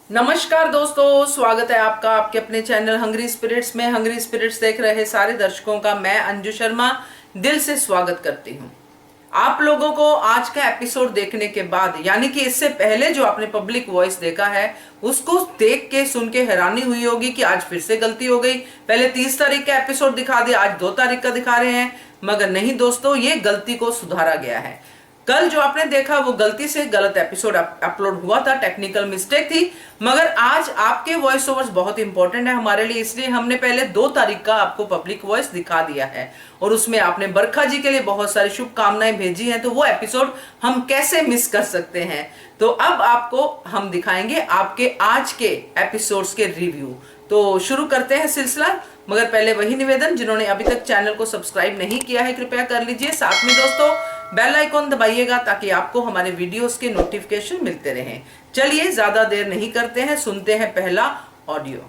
नमस्कार दोस्तों, स्वागत है आपका आपके अपने चैनल हंग्री स्पिरिट्स में। हंग्री स्पिरिट्स देख रहे सारे दर्शकों का मैं अंजू शर्मा दिल से स्वागत करती हूँ। आप लोगों को आज का एपिसोड देखने के बाद, यानी कि इससे पहले जो आपने पब्लिक वॉइस देखा है, उसको देख के सुन के हैरानी हुई होगी कि आज फिर से गलती हो गई। पहले 30 तारीख का एपिसोड दिखा दिया, आज 2 तारीख का दिखा रहे हैं। मगर नहीं दोस्तों, ये गलती को सुधारा गया है। कल जो आपने देखा वो गलती से गलत एपिसोड अपलोड हुआ था, टेक्निकल मिस्टेक थी। मगर आज आपके वॉइस ओवर्स बहुत इंपॉर्टेंट है हमारे लिए, इसलिए हमने पहले 2 तारीख का आपको पब्लिक वॉइस दिखा दिया है। और उसमें आपने बरखा जी के लिए बहुत सारी शुभकामनाएं भेजी हैं, तो वो एपिसोड हम कैसे मिस कर सकते हैं। तो अब आपको हम दिखाएंगे आपके आज के एपिसोड्स के रिव्यू। तो शुरू करते हैं सिलसिला। मगर पहले वही निवेदन, जिन्होंने अभी तक चैनल को सब्सक्राइब नहीं किया है कृपया कर लीजिए। साथ में दोस्तों बेल आइकॉन दबाइएगा ताकि आपको हमारे वीडियोस के नोटिफिकेशन मिलते रहें। चलिए ज्यादा देर नहीं करते हैं, सुनते हैं पहला audio.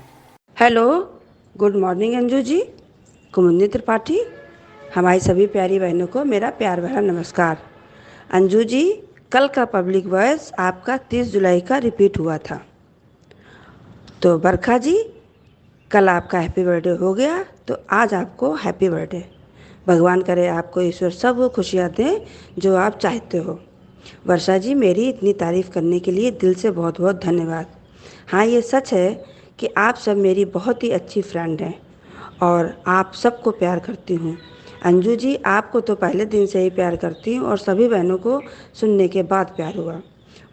Hello, good morning Anju ji, Kumudini Tripathi. हमारी सभी प्यारी बहनों को मेरा प्यार भरा नमस्कार। अंजू जी, कल का पब्लिक वॉइस आपका 30 जुलाई का रिपीट हुआ था। तो बरखा जी, कल आपका हैप्पी बर्थडे हो गया, तो आज आपको हैप्पी बर्थडे। भगवान करे आपको ईश्वर सब वो खुशियाँ दें जो आप चाहते हो। वर्षा जी, मेरी इतनी तारीफ़ करने के लिए दिल से बहुत बहुत धन्यवाद। हाँ, ये सच है कि आप सब मेरी बहुत ही अच्छी फ्रेंड हैं और आप सबको प्यार करती हूँ। अंजू जी, आपको तो पहले दिन से ही प्यार करती हूँ और सभी बहनों को सुनने के बाद प्यार हुआ।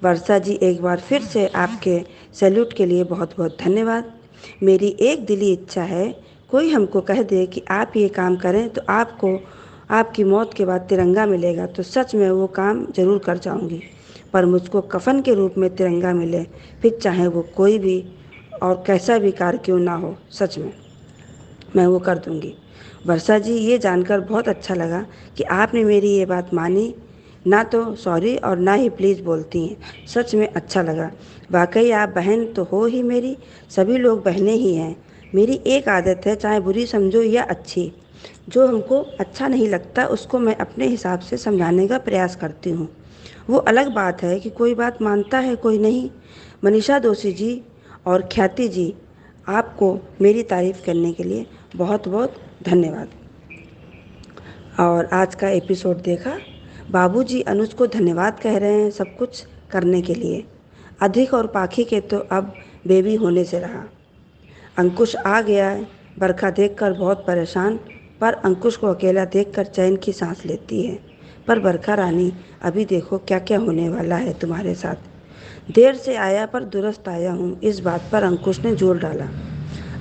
वर्षा जी, एक बार फिर से आपके सैल्यूट के लिए बहुत बहुत धन्यवाद। मेरी एक दिली इच्छा है, कोई हमको कह दे कि आप ये काम करें तो आपको आपकी मौत के बाद तिरंगा मिलेगा, तो सच में वो काम ज़रूर कर जाऊंगी। पर मुझको कफन के रूप में तिरंगा मिले, फिर चाहे वो कोई भी और कैसा भी कार्य क्यों ना हो, सच में मैं वो कर दूंगी। वर्षा जी, ये जानकर बहुत अच्छा लगा कि आपने मेरी ये बात मानी। ना तो सॉरी और ना ही प्लीज़ बोलती हैं, सच में अच्छा लगा। वाकई आप बहन तो हो ही मेरी, सभी लोग बहनें ही हैं। मेरी एक आदत है, चाहे बुरी समझो या अच्छी, जो हमको अच्छा नहीं लगता उसको मैं अपने हिसाब से समझाने का प्रयास करती हूँ। वो अलग बात है कि कोई बात मानता है कोई नहीं। मनीषा दोषी जी और ख्याति जी, आपको मेरी तारीफ़ करने के लिए बहुत बहुत धन्यवाद। और आज का एपिसोड देखा, बाबूजी अनुज को धन्यवाद कह रहे हैं सब कुछ करने के लिए। अधिक और पाखी के तो अब बेबी होने से रहा। अंकुश आ गया है। बरखा देखकर बहुत परेशान, पर अंकुश को अकेला देखकर चैन की सांस लेती है। पर बरखा रानी, अभी देखो क्या क्या होने वाला है तुम्हारे साथ। देर से आया पर दुरुस्त आया हूँ, इस बात पर अंकुश ने जोर डाला।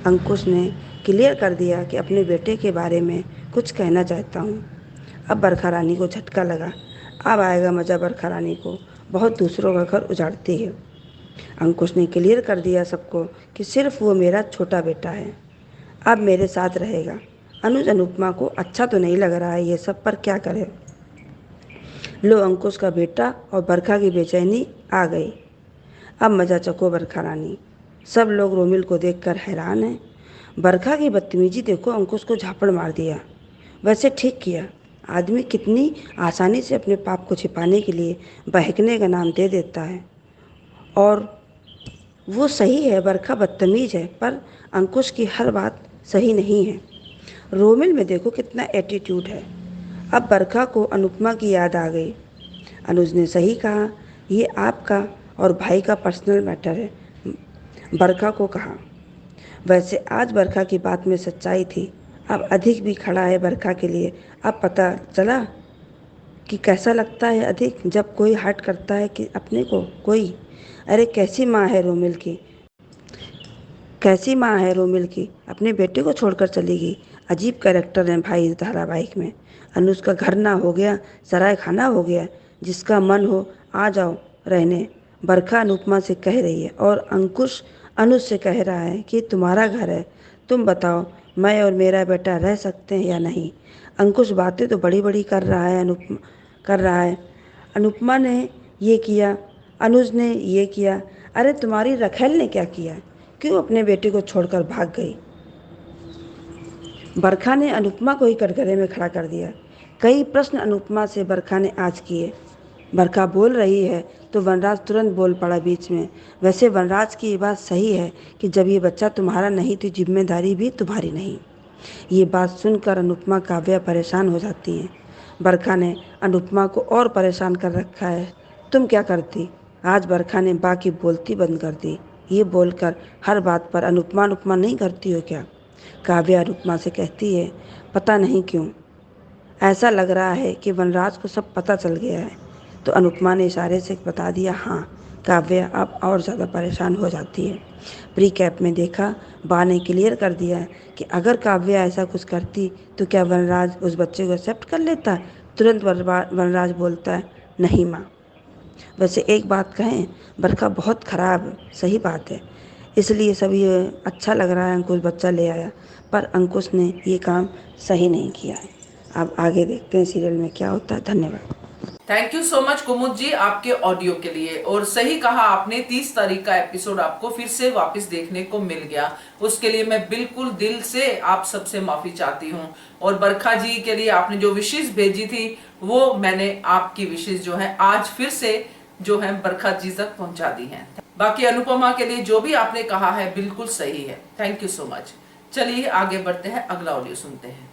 अंकुश ने क्लियर कर दिया कि अपने बेटे के बारे में कुछ कहना चाहता हूँ। अब बरखा रानी को झटका लगा। अब आएगा मज़ा बरखा रानी को, बहुत दूसरों का घर उजाड़ती है। अंकुश ने क्लियर कर दिया सबको कि सिर्फ वो मेरा छोटा बेटा है, अब मेरे साथ रहेगा। अनुज अनुपमा को अच्छा तो नहीं लग रहा है ये सब, पर क्या करे। लो, अंकुश का बेटा और बरखा की बेचैनी आ गई। अब मज़ा चको बरखा रानी। सब लोग रोमिल को देखकर हैरान हैं। बरखा की बदतमीजी देखो, अंकुश को झापड़ मार दिया। वैसे ठीक किया, आदमी कितनी आसानी से अपने पाप को छिपाने के लिए बहकने का नाम दे देता है। और वो सही है, बरखा बदतमीज है, पर अंकुश की हर बात सही नहीं है। रोमिल में देखो कितना एटीट्यूड है। अब बरखा को अनुपमा की याद आ गई। अनुज ने सही कहा, ये आपका और भाई का पर्सनल मैटर है, बरखा को कहा। वैसे आज बरखा की बात में सच्चाई थी। अब अधिक भी खड़ा है बरखा के लिए। अब पता चला कि कैसा लगता है अधिक, जब कोई हर्ट करता है कि अपने को कोई। अरे कैसी माँ है रोमिल की, कैसी माँ है रोमिल की, अपने बेटे को छोड़कर चली गई। अजीब कैरेक्टर है भाई इस धारावाहिक में। अनुज का घर ना हो गया, सराय खाना हो गया। जिसका मन हो आ जाओ रहने, बरखा अनुपमा से कह रही है। और अंकुश अनुज से कह रहा है कि तुम्हारा घर है, तुम बताओ मैं और मेरा बेटा रह सकते हैं या नहीं। अंकुश बातें तो बड़ी बड़ी कर रहा है, अनुपमा ने ये किया, अनुज ने ये किया। अरे तुम्हारी रखेल ने क्या किया, क्यों अपने बेटे को छोड़कर भाग गई। बरखा ने अनुपमा को ही कटघरे में खड़ा कर दिया। कई प्रश्न अनुपमा से बरखा ने आज किए। बरखा बोल रही है तो वनराज तुरंत बोल पड़ा बीच में, वैसे वनराज की ये बात सही है कि जब ये बच्चा तुम्हारा नहीं तो जिम्मेदारी भी तुम्हारी नहीं। ये बात सुनकर अनुपमा काव्या परेशान हो जाती हैं। बरखा ने अनुपमा को और परेशान कर रखा है, तुम क्या करती। आज बरखा ने बाकी बोलती बंद कर दी। ये बोलकर हर बात पर अनुपमा अनुपमा नहीं करती हो क्या। काव्या अनुपमा से कहती है, पता नहीं क्यों ऐसा लग रहा है कि वनराज को सब पता चल गया है। तो अनुपमा ने इशारे से बता दिया हाँ। काव्या अब और ज़्यादा परेशान हो जाती है। प्री कैप में देखा, बा ने क्लियर कर दिया है कि अगर काव्या ऐसा कुछ करती तो क्या वनराज उस बच्चे को एक्सेप्ट कर लेता। तुरंत वनराज बोलता है, नहीं माँ। वैसे एक बात कहें, बरखा बहुत ख़राब है, सही बात है। इसलिए सभी अच्छा लग रहा है अंकुश बच्चा ले आया, पर अंकुश ने ये काम सही नहीं किया है। अब आगे देखते हैं सीरियल में क्या होता है। धन्यवाद। थैंक यू सो मच कुमुद जी आपके ऑडियो के लिए। और सही कहा आपने, 30 तारीख का एपिसोड आपको फिर से वापस देखने को मिल गया, उसके लिए मैं बिल्कुल दिल से आप सबसे माफी चाहती हूँ। और बरखा जी के लिए आपने जो विशेष भेजी थी वो मैंने आपकी विशेष जो है आज फिर से जो है बरखा जी तक पहुंचा दी है। बाकी अनुपमा के लिए जो भी आपने कहा है बिल्कुल सही है। Thank you so much. चलिए आगे बढ़ते हैं, अगला ऑडियो सुनते हैं।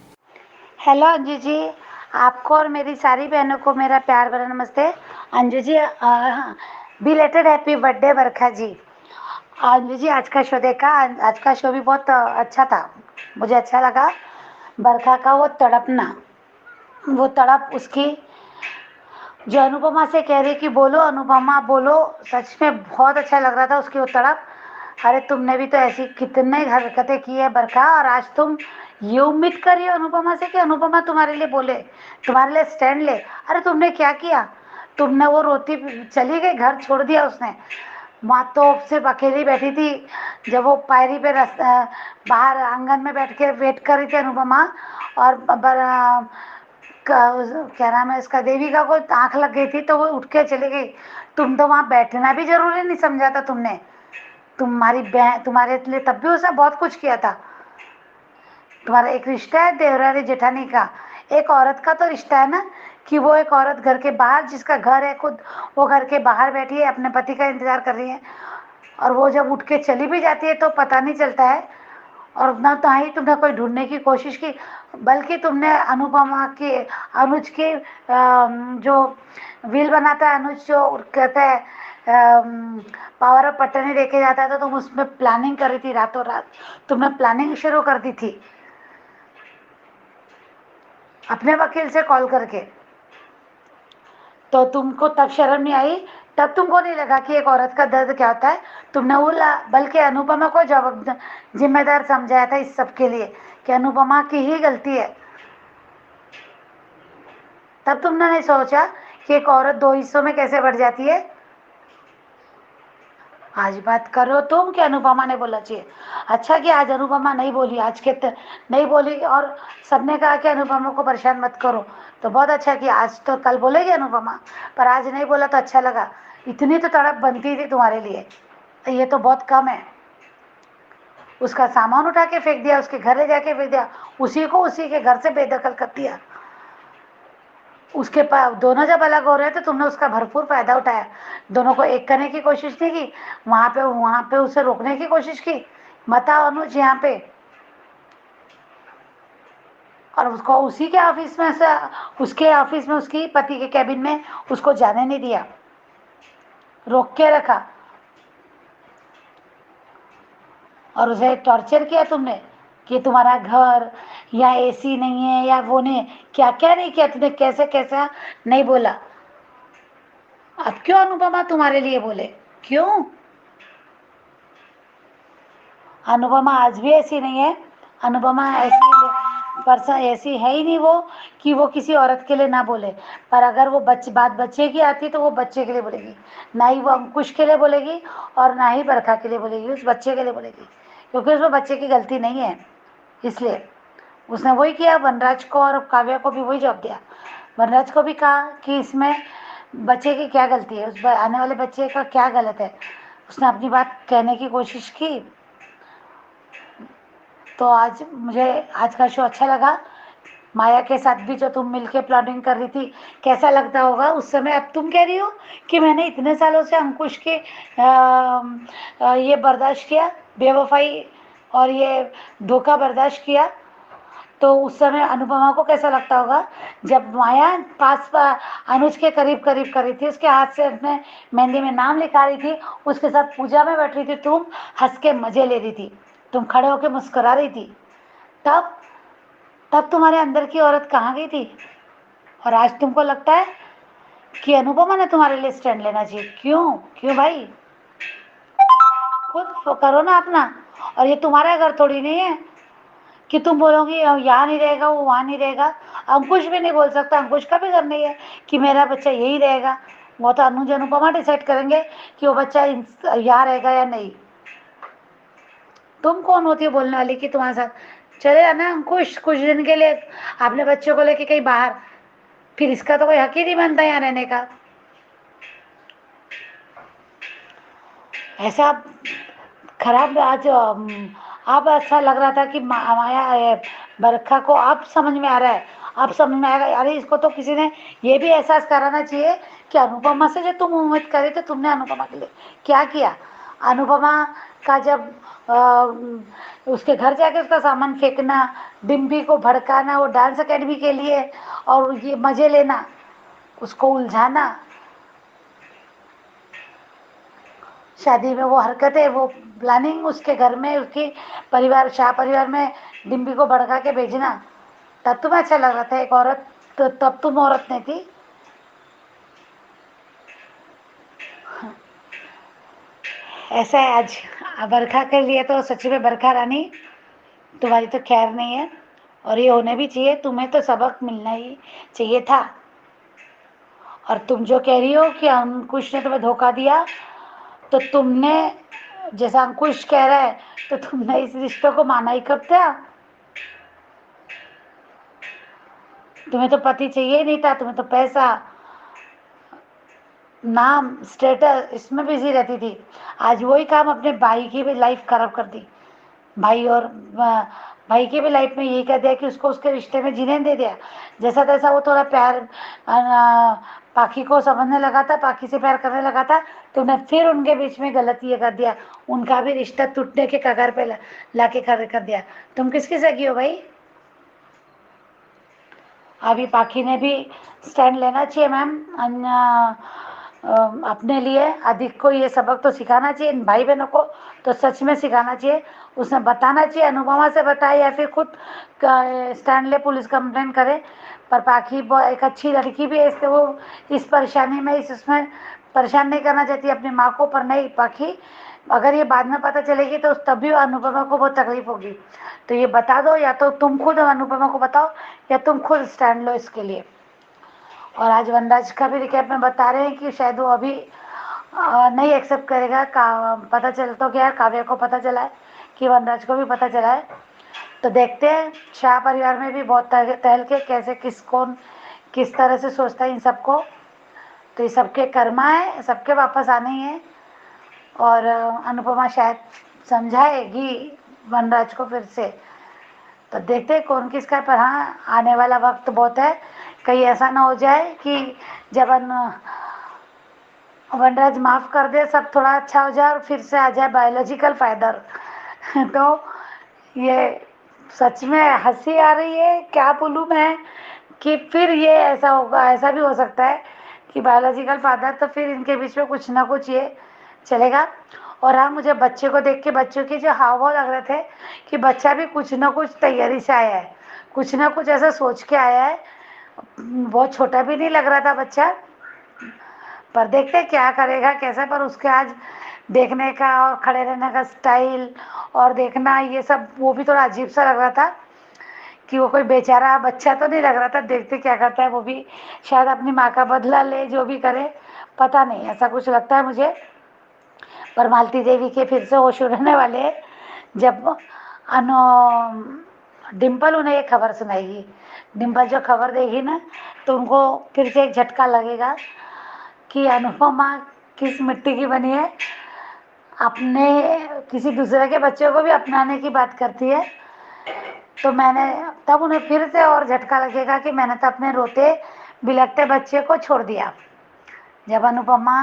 हेलो अंजू जी, आपको और मेरी सारी बहनों को मेरा प्यार भरा नमस्ते। Anju ji, belated happy birthday बरखा जी। अंजू जी, आज का शो देखा, आज का शो भी बहुत अच्छा था, मुझे अच्छा लगा। बरखा का वो तड़पना, वो तड़प उसकी, जो अनुपमा से कह रही कि बोलो अनुपमा बोलो, सच में बहुत अच्छा लग रहा था उसकी वो तड़प। अरे तुमने भी तो ऐसी कितने हरकतें की है बरखा, और आज तुम ये उम्मीद कर रही हो अनुपमा से कि अनुपमा तुम्हारे लिए बोले, तुम्हारे लिए स्टैंड ले। अरे तुमने क्या किया, तुमने वो रोती चली गई, घर छोड़ दिया उसने। माँ तो सिर्फ अकेली बैठी थी, जब वो पायरी पे बाहर आंगन में बैठ के वेट कर रही थी अनुपमा, और क्या नाम है इसका, देविका को आंख लग गई थी तो वो उठ के चली गई। तुम तो वहाँ बैठना भी जरूरी नहीं समझा था तुमने। तुम्हारी बहन तुम्हारे लिए तब भी उसने बहुत कुछ किया था। तुम्हारा एक रिश्ता है देवरानी जेठानी का, एक औरत का तो रिश्ता है ना, कि वो एक औरत घर के बाहर, जिसका घर है खुद, वो घर के बाहर बैठी है, अपने पति का इंतजार कर रही है, और वो जब उठ के चली भी जाती है तो पता नहीं चलता है। और ना तो ही तुमने कोई ढूंढने की कोशिश की, बल्कि तुमने अनुपमा की, अनुज की जो व्हील बनाता है अनुज, जो कहता है पावर ऑफ पट्टनी लेके जाता है, तो तुम उसमें प्लानिंग कर रही थी, रातों रात तुमने प्लानिंग शुरू कर दी थी अपने वकील से कॉल करके। तो तुमको तब शर्म नहीं आई, तब तुमको नहीं लगा कि एक औरत का दर्द क्या होता है। तुमने वो बल्कि अनुपमा को जवाब जिम्मेदार समझाया था इस सब के लिए, कि अनुपमा की ही गलती है। तब तुमने नहीं सोचा कि एक औरत दो हिस्सों में कैसे बढ़ जाती है। आज बात करो तुम कि अनुपमा ने बोला चाहिए। अच्छा कि आज अनुपमा नहीं बोली, आज के नहीं बोली, और सबने कहा कि अनुपमा को परेशान मत करो, तो बहुत अच्छा कि आज तो कल बोलेगी अनुपमा, पर आज नहीं बोला तो अच्छा लगा। इतनी तो तड़प बनती थी तुम्हारे लिए, ये तो बहुत कम है। उसका सामान उठा के फेंक दिया, उसके घर ले जाके फेंक दिया, उसी को उसी के घर से बेदखल कर दिया। उसके पास दोनों जब अलग हो रहे थे, तुमने उसका भरपूर फायदा उठाया, दोनों को एक करने की कोशिश नहीं की, वहां पे उसे रोकने की कोशिश की। मत आओ अनुज यहाँ पे, और उसको उसी के ऑफिस में से, उसके ऑफिस में, उसकी पति के कैबिन में उसको जाने नहीं दिया, रोक के रखा, और उसे टॉर्चर किया तुमने कि तुम्हारा घर या एसी नहीं है या वो नहीं है, क्या क्या नहीं किया तुमने, कैसे कैसा नहीं बोला। अब क्यों अनुपमा तुम्हारे लिए बोले, क्यों? अनुपमा आज भी ऐसी नहीं है। अनुपमा ऐसी पर्सन ऐसी है ही नहीं वो, कि वो किसी औरत के लिए ना बोले। पर अगर वो बात बच्चे की आती तो वो बच्चे के लिए बोलेगी, ना ही वो अंकुश के लिए बोलेगी और ना ही बरखा के लिए बोलेगी, उस बच्चे के लिए बोलेगी, क्योंकि उसमें बच्चे की गलती नहीं है। इसलिए उसने वही किया, वनराज को और काव्या को भी वही जवाब दिया। वनराज को भी कहा कि इसमें बच्चे की क्या गलती है, उस आने वाले बच्चे का क्या गलत है। उसने अपनी बात कहने की कोशिश की। तो आज मुझे आज का शो अच्छा लगा। माया के साथ भी जो तुम मिलके प्लानिंग कर रही थी, कैसा लगता होगा उस समय। अब तुम कह रही हो कि मैंने इतने सालों से अंकुश के ये बर्दाश्त किया, बेवफाई और ये धोखा बर्दाश्त किया, तो उस समय अनुपमा को कैसा लगता होगा जब माया अनुज के करीब करीब कर रही थी, उसके हाथ से अपने मेहंदी में नाम लिखा रही थी, उसके साथ पूजा में बैठ रही थी, तुम हंस के मजे ले रही थी, तुम खड़े होके मुस्कुरा रही थी, तब तब तुम्हारे अंदर की औरत कहाँ गई थी? और आज तुमको लगता है कि अनुपमा ने तुम्हारे लिए स्टैंड लेना चाहिए। क्यों क्यों भाई? खुद करो ना अपना। और ये तुम्हारा घर थोड़ी नहीं है कि तुम बोलोगी यहाँ नहीं रहेगा, वो वहाँ नहीं रहेगा। अंकुश भी नहीं बोल सकता, अंकुश का भी घर नहीं है कि मेरा बच्चा यही रहेगा। वो तो अनुज अनुपमा डिसाइड करेंगे कि वो बच्चा यहाँ रहेगा या नहीं। तुम कौन होती हो बोलने वाली कि तुम्हारे साथ चले जाना अंकुश कुछ दिन के लिए अपने बच्चों को लेके कहीं बाहर? फिर इसका तो कोई हक ही नहीं बनता यहाँ रहने का। ऐसा खराब आज अब अच्छा लग रहा था कि माया बरखा को अब समझ में आ रहा है, अब समझ में आएगा। अरे इसको तो किसी ने ये भी एहसास कराना चाहिए कि अनुपमा से जो तुम उम्मीद करी तो तुमने अनुपमा के लिए क्या किया। अनुपमा का जब उसके घर जाके उसका सामान फेंकना, डिम्पी को भड़काना वो डांस एकेडमी के लिए और ये मजे लेना, उसको उलझाना, शादी में वो हरकतें, वो प्लानिंग उसके घर में, उसकी परिवार शाह परिवार में डिम्पी को भड़का के भेजना, तब तुम्हें अच्छा लग रहा था एक औरत, तो तब तुम औरत नहीं थी। ऐसा है आज बरखा के लिए तो सच में बरखा रानी तुम्हारी तो खैर नहीं है, और ये होने भी चाहिए। तुम्हें तो सबक मिलना ही चाहिए था। और तुम जो कह रही हो कि अंकुश ने तुम्हें धोखा दिया, तो तुमने जैसा अंकुश कह रहा है तो तुमने इस रिश्ते को माना ही कब था? तुम्हें तो पति चाहिए ही नहीं था, तुम्हें तो पैसा, नाम, स्टेटस, इसमें बिजी रहती थी। आज वही काम अपने भाई की भी लाइफ खराब कर दी। भाई और भाई की भी लाइफ में यही कह दिया कि उसको उसके रिश्ते में जीने दे दिया। जैसा तैसा वो थोड़ा प्यार पाखी को समझने लगा था, पाखी से प्यार करने लगा था, तुमने फिर उनके बीच में गलत ये कर दिया, उनका भी रिश्ता टूटने के कगार पे ला के खड़े कर दिया। तुम किसकी सगी हो भाई? अभी पाखी ने भी स्टैंड लेना चाहिए मैम, अपने लिए। अधिक को ये सबक तो सिखाना चाहिए, इन भाई बहनों को तो सच में सिखाना चाहिए। उसने बताना चाहिए, अनुपमा से बताए या फिर खुद स्टैंड ले, पुलिस कंप्लेंट करे। पर पाखी एक अच्छी लड़की भी है, इसलिए वो इस परेशानी में इसमें परेशान नहीं करना चाहती अपनी माँ को। पर नहीं पाखी, अगर ये बाद में पता चलेगी तो तब भी अनुपमा को बहुत तकलीफ होगी। तो ये बता दो, या तो तुम खुद अनुपमा को बताओ या तुम खुद स्टैंड लो इसके लिए। और आज वनराज का भी रिकैप में बता रहे हैं कि शायद वो अभी नहीं एक्सेप्ट करेगा। पता चल तो गया, काव्या को पता चला है कि वनराज को भी पता चला है। तो देखते हैं शाह परिवार में भी बहुत तहल के कैसे कौन किस तरह से सोचता है इन सबको। तो ये सबके कर्मा है, सबके वापस आने ही है। और अनुपमा शायद समझाएगी वनराज को फिर से। तो देखते हैं कौन किसका। पर हाँ, आने वाला वक्त बहुत है, कहीं ऐसा ना हो जाए कि जब वनराज माफ़ कर दे, सब थोड़ा अच्छा हो जाए और फिर से आ जाए बायोलॉजिकल फादर। तो ये सच में हंसी आ रही है, क्या बोलूँ मैं, कि फिर ये ऐसा होगा, ऐसा भी हो सकता है कि बायोलॉजिकल फादर, तो फिर इनके बीच में कुछ ना कुछ ये चलेगा। और हाँ, मुझे बच्चे को देख के, बच्चों के जो हाव भाव लग रहे थे कि बच्चा भी कुछ ना कुछ तैयारी से आया है, कुछ ना कुछ ऐसा सोच के आया है। बहुत छोटा भी नहीं लग रहा था बच्चा, पर देखते क्या करेगा कैसा। पर उसके आज देखने का और खड़े रहने का स्टाइल और देखना, ये सब वो भी थोड़ा अजीब सा लग रहा था कि वो कोई बेचारा बच्चा तो नहीं लग रहा था। देखते क्या करता है, वो भी शायद अपनी माँ का बदला ले, जो भी करे पता नहीं, ऐसा कुछ लगता है मुझे। पर मालती देवी के फिर से होश उड़ने वाले हैं जब डिम्पल उन्हें एक खबर सुनाएगी। डिम्पल जो खबर देगी ना, तो उनको फिर से एक झटका लगेगा कि अनुपमा किस मिट्टी की बनी है, अपने किसी दूसरे के बच्चों को भी अपनाने की बात करती है। तो मैंने तब उन्हें फिर से और झटका लगेगा कि मैंने तो अपने रोते बिलखते बच्चे को छोड़ दिया। जब अनुपमा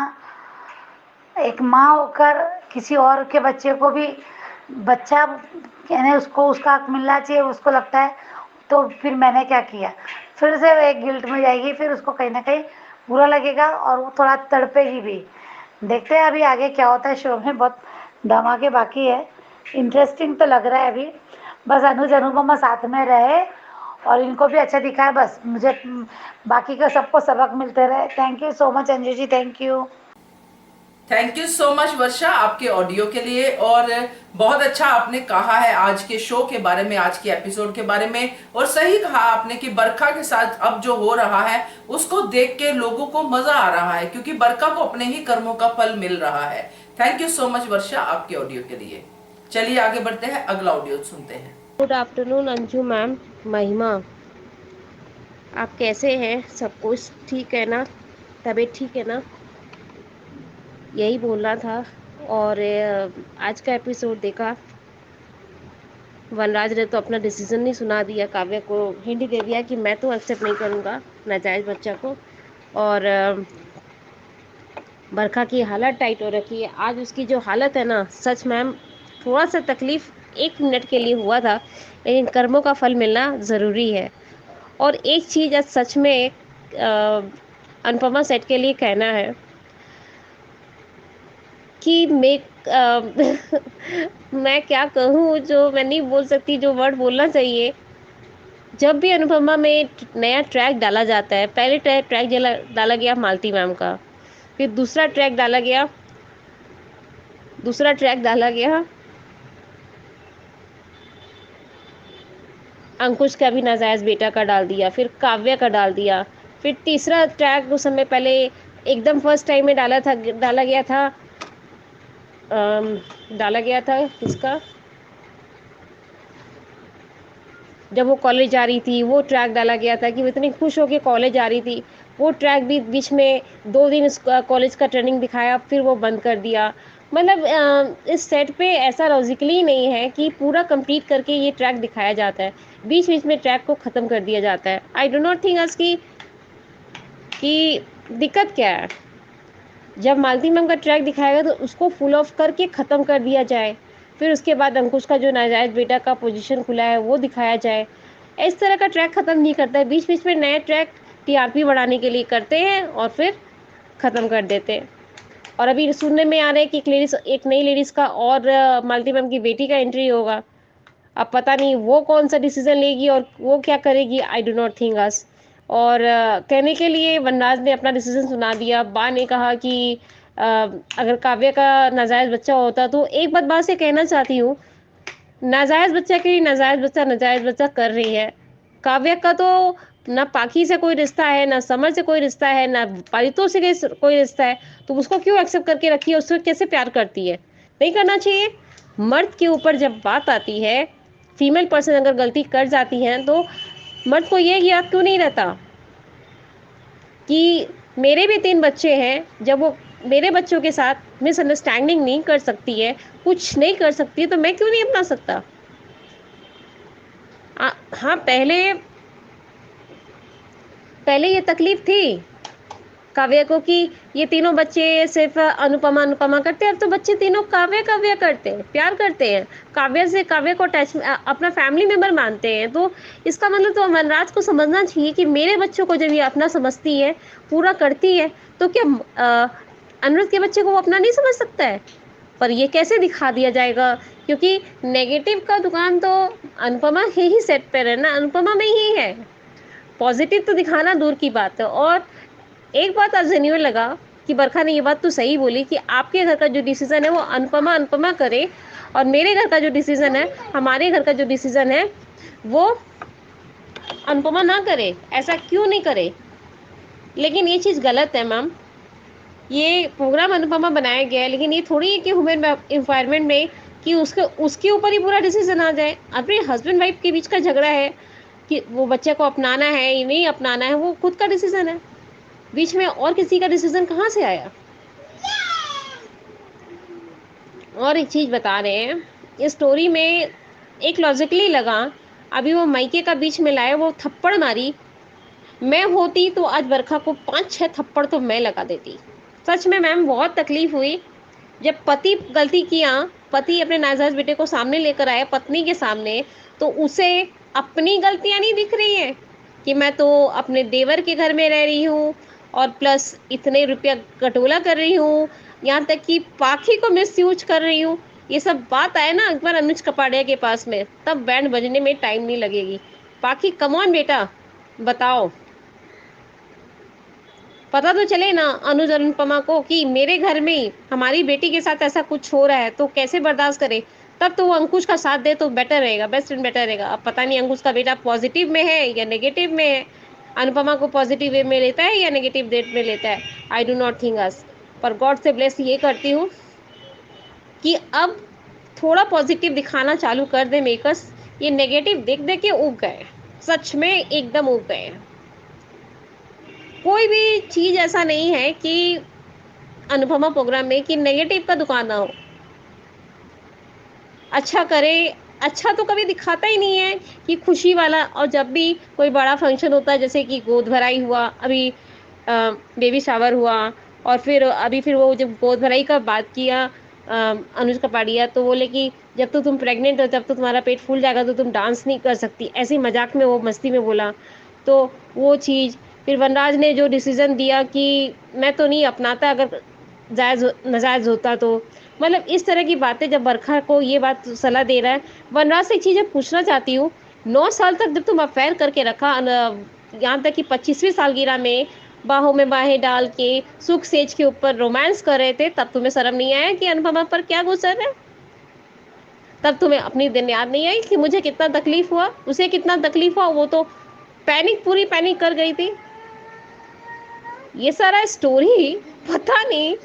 एक माँ होकर किसी और के बच्चे को भी बच्चा यानी उसको उसका हक मिलना चाहिए, उसको लगता है, तो फिर मैंने क्या किया, फिर से वो एक गिल्ट में जाएगी, फिर उसको कहीं ना कहीं बुरा लगेगा और वो थोड़ा तड़पेगी भी। देखते हैं अभी आगे क्या होता है। शो में बहुत धमाके बाकी है, इंटरेस्टिंग तो लग रहा है अभी। बस अनुज अनुपमा साथ में रहे और इनको भी अच्छा दिखाए, बस मुझे बाकी का सबको सबक मिलते रहे। Thank you so much Anju ji, thank you. Thank you so much Varsha आपके ऑडियो के लिए। और बहुत अच्छा आपने कहा है आज के शो के बारे में, आज के एपिसोड के बारे में। और सही कहा आपने कि बरखा के साथ अब जो हो रहा है उसको देख के लोगों को मजा आ रहा है, क्योंकि बरखा को अपने ही कर्मों का फल मिल रहा है। Thank you so much Varsha आपके ऑडियो के लिए। चलिए आगे बढ़ते हैं, अगला ऑडियो सुनते हैं। Good afternoon Anju ma'am. महिमा, आप कैसे हैं? सब कुछ ठीक है ना? तबीयत ठीक है ना? यही बोलना था। और आज का एपिसोड देखा, वनराज ने तो अपना डिसीजन नहीं सुना दिया, काव्या को हिंट दे दिया कि मैं तो एक्सेप्ट नहीं करूँगा नाजायज़ बच्चा को। और बरखा की हालत टाइट हो रखी है। आज उसकी जो हालत है ना, सच मैम थोड़ा सा तकलीफ 1 मिनट के लिए हुआ था, लेकिन कर्मों का फल मिलना ज़रूरी है। और एक चीज़ आज सच में अनुपमा सेट के लिए कहना है कि मैं क्या कहूँ जो मैं नहीं बोल सकती, जो वर्ड बोलना चाहिए। जब भी अनुपमा में नया ट्रैक डाला जाता है, पहले ट्रैक डाला गया मालती मैम का, फिर दूसरा ट्रैक डाला गया अंकुश का भी नाजायज़ बेटा का डाल दिया, फिर काव्या का डाल दिया, फिर तीसरा ट्रैक उस समय पहले एकदम फर्स्ट टाइम में डाला गया था किसका, जब वो कॉलेज जा रही थी वो ट्रैक डाला गया था कि वो इतनी खुश होकर कॉलेज जा रही थी। वो ट्रैक भी बीच में 2 दिन कॉलेज का ट्रेनिंग दिखाया, फिर वो बंद कर दिया। मतलब इस सेट पे ऐसा लॉजिकली नहीं है कि पूरा कंप्लीट करके ये ट्रैक दिखाया जाता है, बीच बीच में ट्रैक को ख़त्म कर दिया जाता है। आई डो नॉट थिंक कि दिक्कत क्या है। जब मालती मैम का ट्रैक दिखाएगा तो उसको फुल ऑफ करके ख़त्म कर दिया जाए, फिर उसके बाद अंकुश का जो नाजायज़ बेटा का पोजीशन खुला है वो दिखाया जाए। इस तरह का ट्रैक ख़त्म नहीं करता है, बीच बीच में नए ट्रैक टीआरपी बढ़ाने के लिए करते हैं और फिर ख़त्म कर देते हैं। और अभी सुनने में आ रहा है कि एक नई लेडीज़ का और मालती मैम की बेटी का एंट्री होगा। अब पता नहीं वो कौन सा डिसीज़न लेगी और वो क्या करेगी, आई डो नॉट थिंक अस। और कहने के लिए वनराज ने अपना डिसीज़न सुना दिया। बा ने कहा कि अगर काव्या का नाजायज़ बच्चा होता तो एक बात से कहना चाहती हूँ, नाजायज़ बच्चा के लिए नाजायज़ बच्चा कर रही है। काव्या का तो ना पाखी से कोई रिश्ता है, ना समर से कोई रिश्ता है, ना पारितों से कोई रिश्ता है, तो उसको क्यों एक्सेप्ट करके रखी है? उसको कैसे प्यार करती है? नहीं करना चाहिए। मर्द के ऊपर जब बात आती है, फीमेल पर्सन अगर गलती कर जाती हैं तो मर्द को ये याद क्यों नहीं रहता कि मेरे भी 3 बच्चे हैं, जब वो मेरे बच्चों के साथ मिसअंडरस्टैंडिंग नहीं कर सकती है, कुछ नहीं कर सकती है, तो मैं क्यों नहीं अपना सकता? हाँ, पहले ये तकलीफ थी काव्या को कि ये तीनों बच्चे सिर्फ अनुपमा करते हैं। अब तो बच्चे तीनों काव्या करते हैं, प्यार करते हैं, काव्या को अटैच अपना फैमिली मेम्बर मानते हैं। तो इसका मतलब तो वनराज को समझना चाहिए कि मेरे बच्चों को जब ये अपना समझती है, पूरा करती है, तो क्या अनुरुद्ध के बच्चे को वो अपना नहीं समझ सकता है? पर ये कैसे दिखा दिया जाएगा, क्योंकि नेगेटिव का दुकान तो अनुपमा ही सेट पर है ना, अनुपमा में ही है। पॉजिटिव तो दिखाना दूर की बात है। और एक बात आज जेन्युइन लगा कि बरखा ने ये बात तो सही बोली कि आपके घर का जो डिसीज़न है वो अनुपमा करे, और मेरे घर का जो डिसीज़न है, हमारे घर का जो डिसीज़न है, वो अनुपमा ना करे। ऐसा क्यों नहीं करे? लेकिन ये चीज़ गलत है मैम। ये प्रोग्राम अनुपमा बनाया गया है, लेकिन ये थोड़ी है कि ह्यूमन एनवायरनमेंट में कि उसके ऊपर ही पूरा डिसीज़न आ जाए। अपने हस्बैंड वाइफ के बीच का झगड़ा है कि वो बच्चे को अपनाना है या नहीं अपनाना है, वो खुद का डिसीज़न है। बीच में और किसी का डिसीजन कहाँ से आया? और एक चीज़ बता रहे हैं, इस स्टोरी में एक लॉजिकली लगा अभी वो मायके का बीच में लाया, वो थप्पड़ मारी। मैं होती तो आज बरखा को 5-6 थप्पड़ तो मैं लगा देती। सच में मैम बहुत तकलीफ हुई जब पति गलती किया, पति अपने नाजायज बेटे को सामने लेकर आया पत्नी के सामने, तो उसे अपनी गलतियां नहीं दिख रही है कि मैं तो अपने देवर के घर में रह रही हूँ और प्लस इतने रुपया कटोला कर रही हूँ, यहाँ तक कि पाखी को मिस यूज कर रही हूँ। ये सब बात आए ना एक बार अनुज कपाड़िया के पास में, तब बैंड बजने में टाइम नहीं लगेगी। पाखी कम ऑन बेटा, बताओ, पता तो चले ना अनुज और अनुपमा को कि मेरे घर में हमारी बेटी के साथ ऐसा कुछ हो रहा है, तो कैसे बर्दाश्त करे। तब तो वो अंकुश का साथ दे तो बेटर रहेगा, बेस्ट एंड बेटर रहेगा। अब पता नहीं अंकुश का बेटा पॉजिटिव में है या नेगेटिव में है, अनुपमा को पॉजिटिव वे में लेता है या नेगेटिव डेट में लेता है, आई डू नॉट थिंक अस। पर गॉड से ब्लेस ये करती हूँ कि अब थोड़ा पॉजिटिव दिखाना चालू कर दे मेकर्स। ये नेगेटिव देख देख के ऊब गए, सच में एकदम ऊब गए हैं। कोई भी चीज ऐसा नहीं है कि अनुपमा प्रोग्राम में कि नेगेटिव का दुकान ना हो। अच्छा करे, अच्छा तो कभी दिखाता ही नहीं है कि खुशी वाला। और जब भी कोई बड़ा फंक्शन होता है, जैसे कि गोद भराई हुआ, अभी बेबी शावर हुआ, और फिर वो जब गोद भराई का बात किया अनुज कपाड़िया, तो बोले कि जब तो तुम प्रेग्नेंट हो, जब तो तुम्हारा पेट फूल जाएगा तो तुम डांस नहीं कर सकती, ऐसे ही मजाक में वो मस्ती में बोला। तो वो चीज़, फिर वनराज ने जो डिसीजन दिया कि मैं तो नहीं अपनाता अगर नाजायज़ होता तो, मतलब इस तरह की बातें जब बरखा को ये बात सलाह दे रहा है। वनराज से एक चीज़ पूछना चाहती हूँ, 9 साल तक जब तुम अफेयर करके रखा, यहाँ तक कि 25वीं सालगिरह में बाहों में बाहें डाल के सुख सेज के ऊपर रोमांस कर रहे थे, तब तुम्हें शर्म नहीं आया कि अनुपमा पर क्या गुजर है? तब तुम्हें अपनी दिन याद नहीं आई कि मुझे कितना तकलीफ हुआ, उसे कितना तकलीफ हुआ? वो तो पूरी पैनिक कर गई थी। ये सारा स्टोरी पता नहीं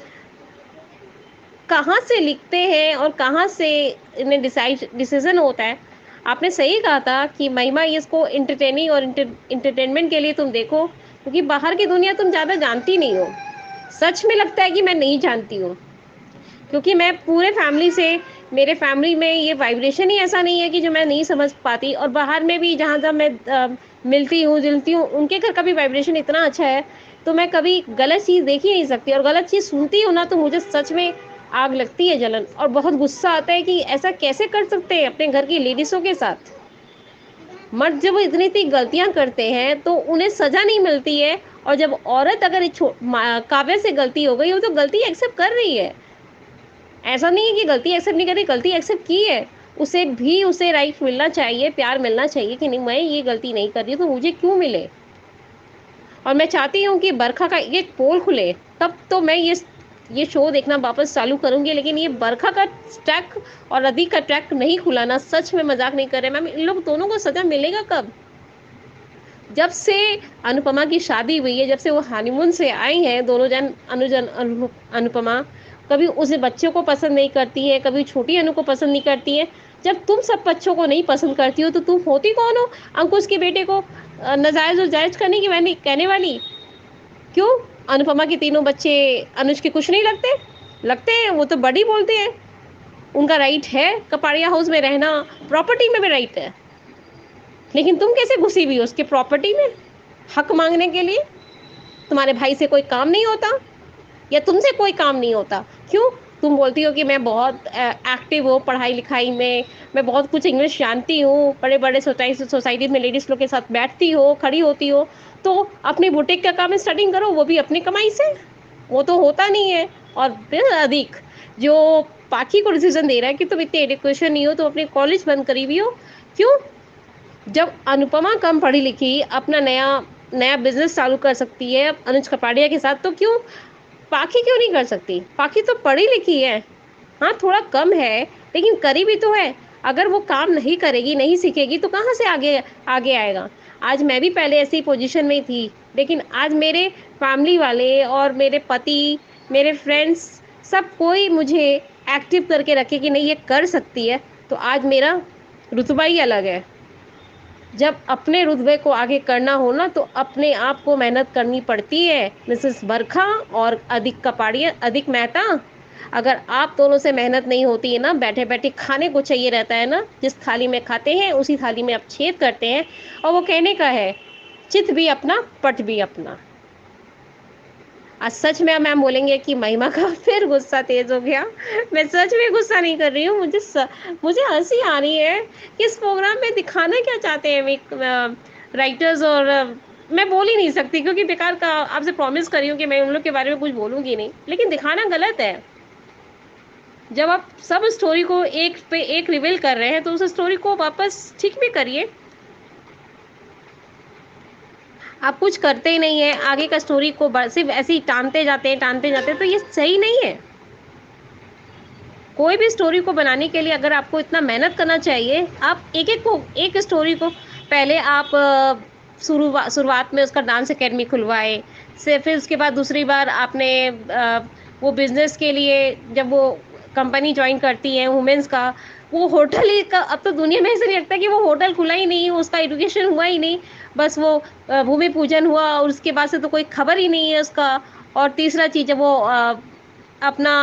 कहाँ से लिखते हैं और कहाँ से इन्हें डिसीजन होता है। आपने सही कहा था कि महिमा इसको एंटरटेनिंग और इंटरटेनमेंट के लिए तुम देखो, क्योंकि बाहर की दुनिया तुम ज़्यादा जानती नहीं हो। सच में लगता है कि मैं नहीं जानती हूँ, क्योंकि मैं पूरे फैमिली से, मेरे फैमिली में ये वाइब्रेशन ही ऐसा नहीं है कि जो मैं नहीं समझ पाती। और बाहर में भी जहाँ जहाँ मैं मिलती हूँ जुलती हूँ, उनके घर का भी वाइब्रेशन इतना अच्छा है, तो मैं कभी गलत चीज़ देख ही नहीं सकती। और गलत चीज़ सुनती हूँ ना, तो मुझे सच में आग लगती है, जलन, और बहुत गुस्सा आता है कि ऐसा कैसे कर सकते हैं अपने घर की लेडीज़ों के साथ। मर्द जब इतनी इतनी गलतियां करते हैं तो उन्हें सजा नहीं मिलती है, और जब औरत अगर काव्य से गलती हो गई, वो तो गलती एक्सेप्ट कर रही है। ऐसा नहीं है कि गलती एक्सेप्ट नहीं कर रही, गलती एक्सेप्ट की है, उसे राइट मिलना चाहिए, प्यार मिलना चाहिए कि नहीं, मैं ये गलती नहीं कर रही तो मुझे क्यों मिले। और मैं चाहती हूँ कि बरखा का एक पोल खुले, तब तो मैं ये शो देखना वापस चालू करूंगी। लेकिन ये बरखा का ट्रैक और अधिक का ट्रैक नहीं खुला ना, सच में मजाक नहीं कर रहे मैम। इन लोग दोनों को सजा मिलेगा कब? जब से अनुपमा की शादी हुई है, जब से वो हनीमून से आई हैं दोनों जन, अनुपमा कभी उस बच्चों को पसंद नहीं करती है, कभी छोटी अनु को पसंद नहीं करती है। जब तुम सब बच्चों को नहीं पसंद करती हो, तो तुम होती कौन हो अंकुश के बेटे को नाजायज और जायज करने की कहने वाली? क्यों अनुपमा के तीनों बच्चे अनुज के कुछ नहीं लगते हैं? वो तो बड़ी बोलते हैं, उनका राइट है कपाड़िया हाउस में रहना, प्रॉपर्टी में भी राइट है। लेकिन तुम कैसे घुसी हुई हो उसके प्रॉपर्टी में हक मांगने के लिए? तुम्हारे भाई से कोई काम नहीं होता या तुमसे कोई काम नहीं होता? क्यों तुम बोलती हो कि मैं बहुत एक्टिव हूँ पढ़ाई लिखाई में, मैं बहुत कुछ इंग्लिश जानती हूँ, बड़े बड़े सोसाइटी में लेडीज़ लोग के साथ बैठती हो, खड़ी होती हो, तो अपनी बुटीक का काम स्टार्टिंग करो, वो भी अपनी कमाई से। वो तो होता नहीं है। और फिर अधिक जो पाखी को डिसीजन दे रहा है कि तुम इतने एजुकेशन नहीं हो, तो अपने कॉलेज बंद करी हुई हो। क्यों? जब अनुपमा कम पढ़ी लिखी अपना नया बिजनेस चालू कर सकती है अनुज कपाड़िया के साथ, तो क्यों पाखी क्यों नहीं कर सकती? पाखी तो पढ़ी लिखी है, हाँ थोड़ा कम है, लेकिन करी भी तो है। अगर वो काम नहीं करेगी, नहीं सीखेगी, तो कहाँ से आगे आएगा? आज मैं भी पहले ऐसी पोजीशन में थी, लेकिन आज मेरे फैमिली वाले और मेरे पति, मेरे फ्रेंड्स, सब कोई मुझे एक्टिव करके रखे कि नहीं ये कर सकती है, तो आज मेरा रुतबा ही अलग है। जब अपने रुतबे को आगे करना हो ना, तो अपने आप को मेहनत करनी पड़ती है। मिसेस बरखा और अधिक मेहता, अगर आप दोनों से मेहनत नहीं होती है ना, बैठे-बैठे खाने को चाहिए रहता है ना, जिस थाली में खाते हैं उसी थाली में आप छेद करते हैं। और वो कहने का है, चित भी अपना, पट भी अपना। आज सच में मैम बोलेंगे कि महिमा का फिर गुस्सा तेज हो गया। मैं सच में गुस्सा नहीं कर रही हूँ, मुझे हंसी आ रही है कि इस प्रोग्राम में दिखाना क्या चाहते हैं राइटर्स। और मैं बोल ही नहीं सकती क्योंकि बेकार का आपसे प्रॉमिस कर रही हूँ कि मैं उन लोग के बारे में कुछ बोलूँगी नहीं, लेकिन दिखाना गलत है। जब आप सब स्टोरी को एक पे एक रिवील कर रहे हैं तो उस स्टोरी को वापस ठीक भी करिए। आप कुछ करते ही नहीं है, आगे का स्टोरी को सिर्फ ऐसे ही टानते जाते हैं, तो ये सही नहीं है। कोई भी स्टोरी को बनाने के लिए अगर आपको इतना मेहनत करना चाहिए, आप एक स्टोरी को पहले आप शुरुआत में उसका डांस एकेडमी खुलवाए, फिर उसके बाद दूसरी बार आपने वो बिजनेस के लिए जब वो कंपनी ज्वाइन करती है वुमेन्स का, वो होटल ही का अब तो दुनिया में ऐसा नहीं लगता कि वो होटल खुला ही नहीं, उसका एजुकेशन हुआ ही नहीं, बस वो भूमि पूजन हुआ और उसके बाद से तो कोई खबर ही नहीं है उसका। और तीसरा चीज़ जब वो अपना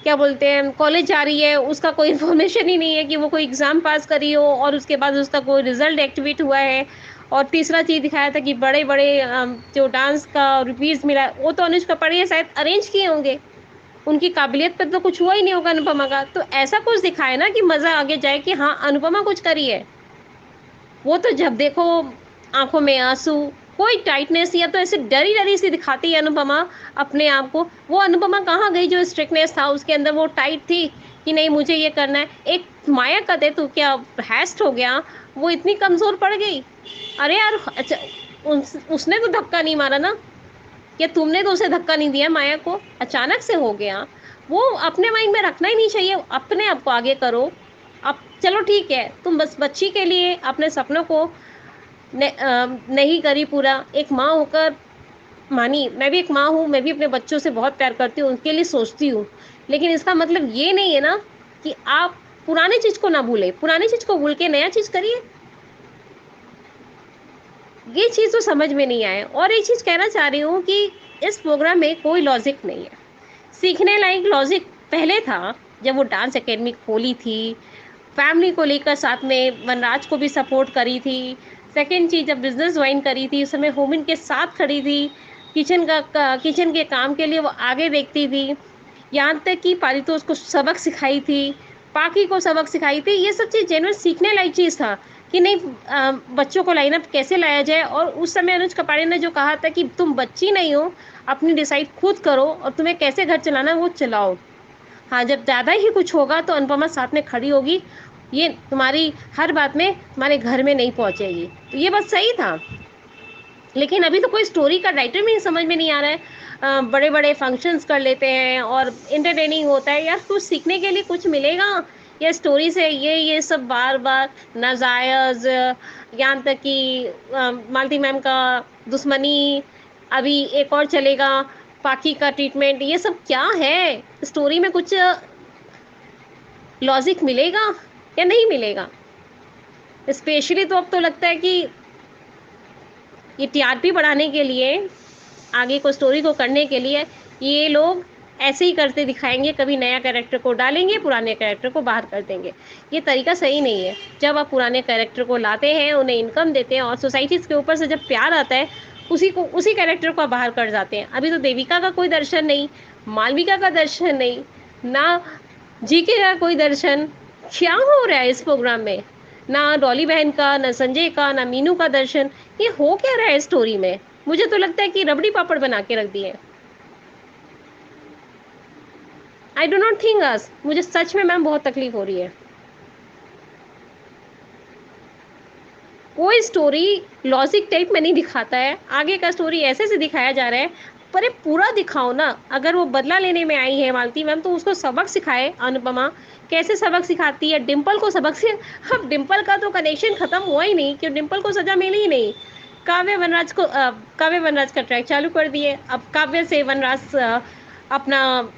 क्या बोलते हैं कॉलेज जा रही है, उसका कोई इन्फॉर्मेशन ही नहीं है कि वो कोई एग्ज़ाम पास करी हो और उसके बाद उसका कोई रिजल्ट एक्टिवेट हुआ है। और तीसरा चीज़ दिखाया था कि बड़े बड़े जो डांस का रुपीज़ मिला वो तो अनुष्का पांडे शायद अरेंज किए होंगे, उनकी काबिलियत पर तो कुछ हुआ ही नहीं होगा अनुपमा का। तो ऐसा कुछ दिखाए ना कि मज़ा आगे जाए कि हाँ अनुपमा कुछ करी है। वो तो जब देखो आंखों में आंसू, कोई टाइटनेस, या तो ऐसे डरी डरी सी दिखाती है अनुपमा अपने आप को। वो अनुपमा कहाँ गई जो स्ट्रिक्टनेस था उसके अंदर, वो टाइट थी कि नहीं मुझे ये करना है। एक माया का दे तो क्या हैस्ट हो गया, वो इतनी कमज़ोर पड़ गई। अरे यार अच्छा, उसने तो धक्का नहीं मारा ना, या तुमने तो उसे धक्का नहीं दिया माया को, अचानक से हो गया। वो अपने माइंड में रखना ही नहीं चाहिए, अपने आप को आगे करो। अब चलो ठीक है, तुम बस बच्ची के लिए अपने सपनों को नहीं करी पूरा, एक माँ होकर मानी। मैं भी एक माँ हूँ, मैं भी अपने बच्चों से बहुत प्यार करती हूँ, उनके लिए सोचती हूँ, लेकिन इसका मतलब ये नहीं है ना कि आप पुरानी चीज़ को ना भूलें, पुरानी चीज़ को भूल के नया चीज़ करिए। ये चीज़ तो समझ में नहीं आया। और एक चीज़ कहना चाह रही हूँ कि इस प्रोग्राम में कोई लॉजिक नहीं है। सीखने लायक लॉजिक पहले था जब वो डांस एकेडमी खोली थी, फैमिली को लेकर साथ में वनराज को भी सपोर्ट करी थी। सेकंड चीज़ जब बिज़नेस ज्वाइन करी थी उस समय होमिन के साथ खड़ी थी, किचन के काम के लिए वो आगे देखती थी। यहाँ तक कि पारितोष को सबक सिखाई थी, पाकी को सबक सिखाई थी। ये सब चीज़ जेन्युइन सीखने लायक चीज़ था कि नहीं बच्चों को लाइनअप कैसे लाया जाए। और उस समय अनुज कपाड़े ने जो कहा था कि तुम बच्ची नहीं हो, अपनी डिसाइड खुद करो और तुम्हें कैसे घर चलाना है वो चलाओ। हाँ, जब ज़्यादा ही कुछ होगा तो अनुपमा साथ में खड़ी होगी, ये तुम्हारी हर बात में तुम्हारे घर में नहीं पहुँचेगी। तो ये बात सही था, लेकिन अभी तो कोई स्टोरी का राइटर भी समझ में नहीं आ रहा है। बड़े बड़े फंक्शंस कर लेते हैं और इंटरटेनिंग होता है। यार कुछ सीखने के लिए कुछ मिलेगा या स्टोरी से ये सब बार बार नाजायज़, यहाँ तक कि मालती मैम का दुश्मनी, अभी एक और चलेगा पाकी का ट्रीटमेंट, ये सब क्या है? स्टोरी में कुछ लॉजिक मिलेगा या नहीं मिलेगा? स्पेशली तो अब तो लगता है कि ये टीआरपी बढ़ाने के लिए, आगे को स्टोरी को करने के लिए ये लोग ऐसे ही करते दिखाएंगे, कभी नया कैरेक्टर को डालेंगे, पुराने कैरेक्टर को बाहर कर देंगे। ये तरीका सही नहीं है। जब आप पुराने कैरेक्टर को लाते हैं, उन्हें इनकम देते हैं और सोसाइटीज़ के ऊपर से जब प्यार आता है उसी कैरेक्टर को बाहर कर जाते हैं। अभी तो देविका का कोई दर्शन नहीं, मालविका का दर्शन नहीं, ना जीके का कोई दर्शन। क्या हो रहा है इस प्रोग्राम में? ना डॉली बहन का, ना संजय का, ना मीनू का दर्शन। ये हो क्या रहा है स्टोरी में? मुझे तो लगता है कि रबड़ी पापड़ बना के रख दिए। आई डो नॉट थिंक अस, मुझे सच में मैम बहुत तकलीफ हो रही है। कोई स्टोरी लॉजिक टाइप में नहीं दिखाता है, आगे का स्टोरी ऐसे से दिखाया जा रहा है। पर ये पूरा दिखाओ ना। अगर वो बदला लेने में आई है मालती मैम तो उसको सबक सिखाए अनुपमा। कैसे सबक सिखाती है? डिम्पल को सबक से, अब डिम्पल का तो कनेक्शन ख़त्म हुआ ही नहीं कि डिम्पल को सज़ा मिली ही नहीं। काव्य वनराज का ट्रैक चालू कर दिए। अब काव्य से वनराज अपना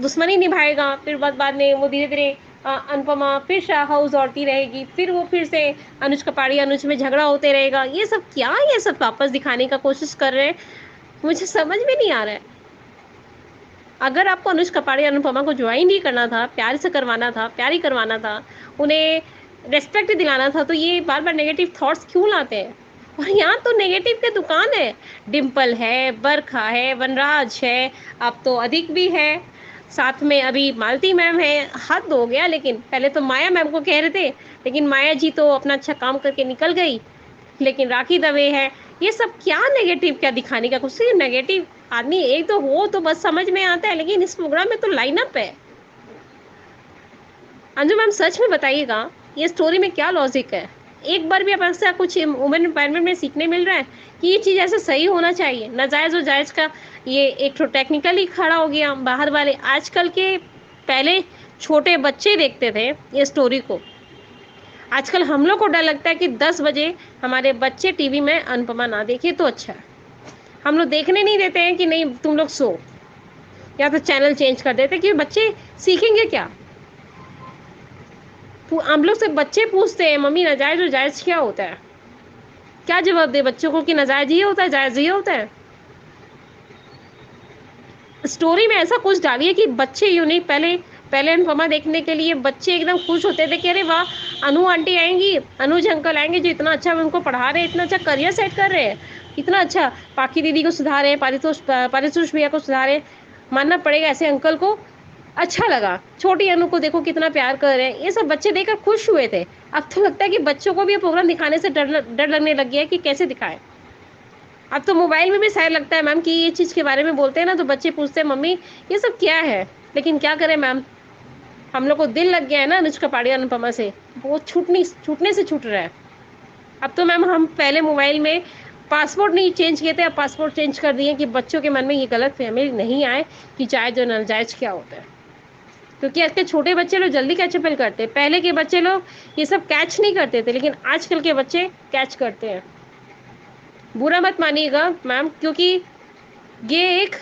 दुश्मनी निभाएगा, फिर बाद में वो धीरे धीरे अनुपमा फिर शाह हाउस दौड़ती रहेगी, फिर वो फिर से अनुज कपाड़ी अनुज में झगड़ा होते रहेगा। ये सब क्या, ये सब वापस दिखाने का कोशिश कर रहे हैं, मुझे समझ में नहीं आ रहा है। अगर आपको अनुष्का पांडे अनुपमा को ज्वाइन ही करना था, प्यार से करवाना था, प्यार ही करवाना था, उन्हें रेस्पेक्ट दिलाना था, तो ये बार बार नेगेटिव थॉट्स क्यों लाते हैं? और यहाँ तो नेगेटिव की दुकान है। डिम्पल है, बरखा है, वनराज है, अब तो अधिक भी है, साथ में अभी मालती मैम है। हद हो गया। लेकिन पहले तो माया मैम को कह रहे थे, लेकिन माया जी तो अपना अच्छा काम करके निकल गई। लेकिन राखी दवे है। ये सब क्या नेगेटिव, क्या दिखाने का कुछ नेगेटिव आदमी एक तो हो तो बस समझ में आता है, लेकिन इस प्रोग्राम में तो लाइनअप है। अंजू मैम सच में बताइएगा, ये स्टोरी में क्या लॉजिक है? एक बार भी आप ऐसा कुछ वुमेन एम्पावरमेंट में सीखने मिल रहा है कि ये चीज़ ऐसा सही होना चाहिए? नाजायज़ और जायज़ का ये एक तो टेक्निकली खड़ा हो गया। बाहर वाले आजकल के, पहले छोटे बच्चे देखते थे ये स्टोरी को, आजकल हम लोग को डर लगता है कि 10 बजे हमारे बच्चे टीवी में अनुपमा ना देखे तो अच्छा है। हम लोग देखने नहीं देते हैं कि नहीं तुम लोग सो, या तो चैनल चेंज कर देते कि बच्चे सीखेंगे क्या। हम लोग से बच्चे पूछते हैं मम्मी नाजायज़ और जायज़ क्या होता है? क्या जवाब दे बच्चों को कि नाजायज़ ये होता है, जायज़ ये होता है? स्टोरी में ऐसा कुछ डालिए कि बच्चे यूनिक, पहले अनुपमा देखने के लिए बच्चे एकदम खुश होते थे कि अरे वाह, अनु आंटी आएंगी, अनुज अंकल आएंगे जो इतना अच्छा उनको पढ़ा रहे हैं, इतना अच्छा करियर सेट कर रहे हैं, इतना अच्छा पाकी दीदी को सुधार रहे हैं, पारितोष भैया को सुधार रहे हैं। मानना पड़ेगा ऐसे अंकल को अच्छा लगा। छोटी अनु को देखो कितना प्यार कर रहे हैं। ये सब बच्चे देखकर खुश हुए थे। अब तो लगता है कि बच्चों को भी ये प्रोग्राम दिखाने से डर लगने लग गया है कि कैसे दिखाएं। अब तो मोबाइल में भी शायद लगता है मैम कि ये चीज़ के बारे में बोलते हैं ना तो बच्चे पूछते हैं मम्मी ये सब क्या है। लेकिन क्या करें मैम, हम लोग को दिल लग गया है ना अनुष्का पांडे अनुपमा से, वो छूटने से छूट रहा है। अब तो मैम हम पहले मोबाइल में पासपोर्ट नहीं चेंज किए थे, अब पासपोर्ट चेंज कर दिए कि बच्चों के मन में ये गलत फहमी नहीं आए कि जायज़ और नाजायज़ क्या होता है। क्योंकि आज के छोटे बच्चे लोग जल्दी कैचअप करते हैं। पहले के बच्चे लोग ये सब कैच नहीं करते थे, लेकिन आजकल के बच्चे कैच करते हैं। बुरा मत मानिएगा मैम, क्योंकि ये एक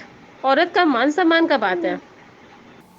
औरत का मान सम्मान का बात है।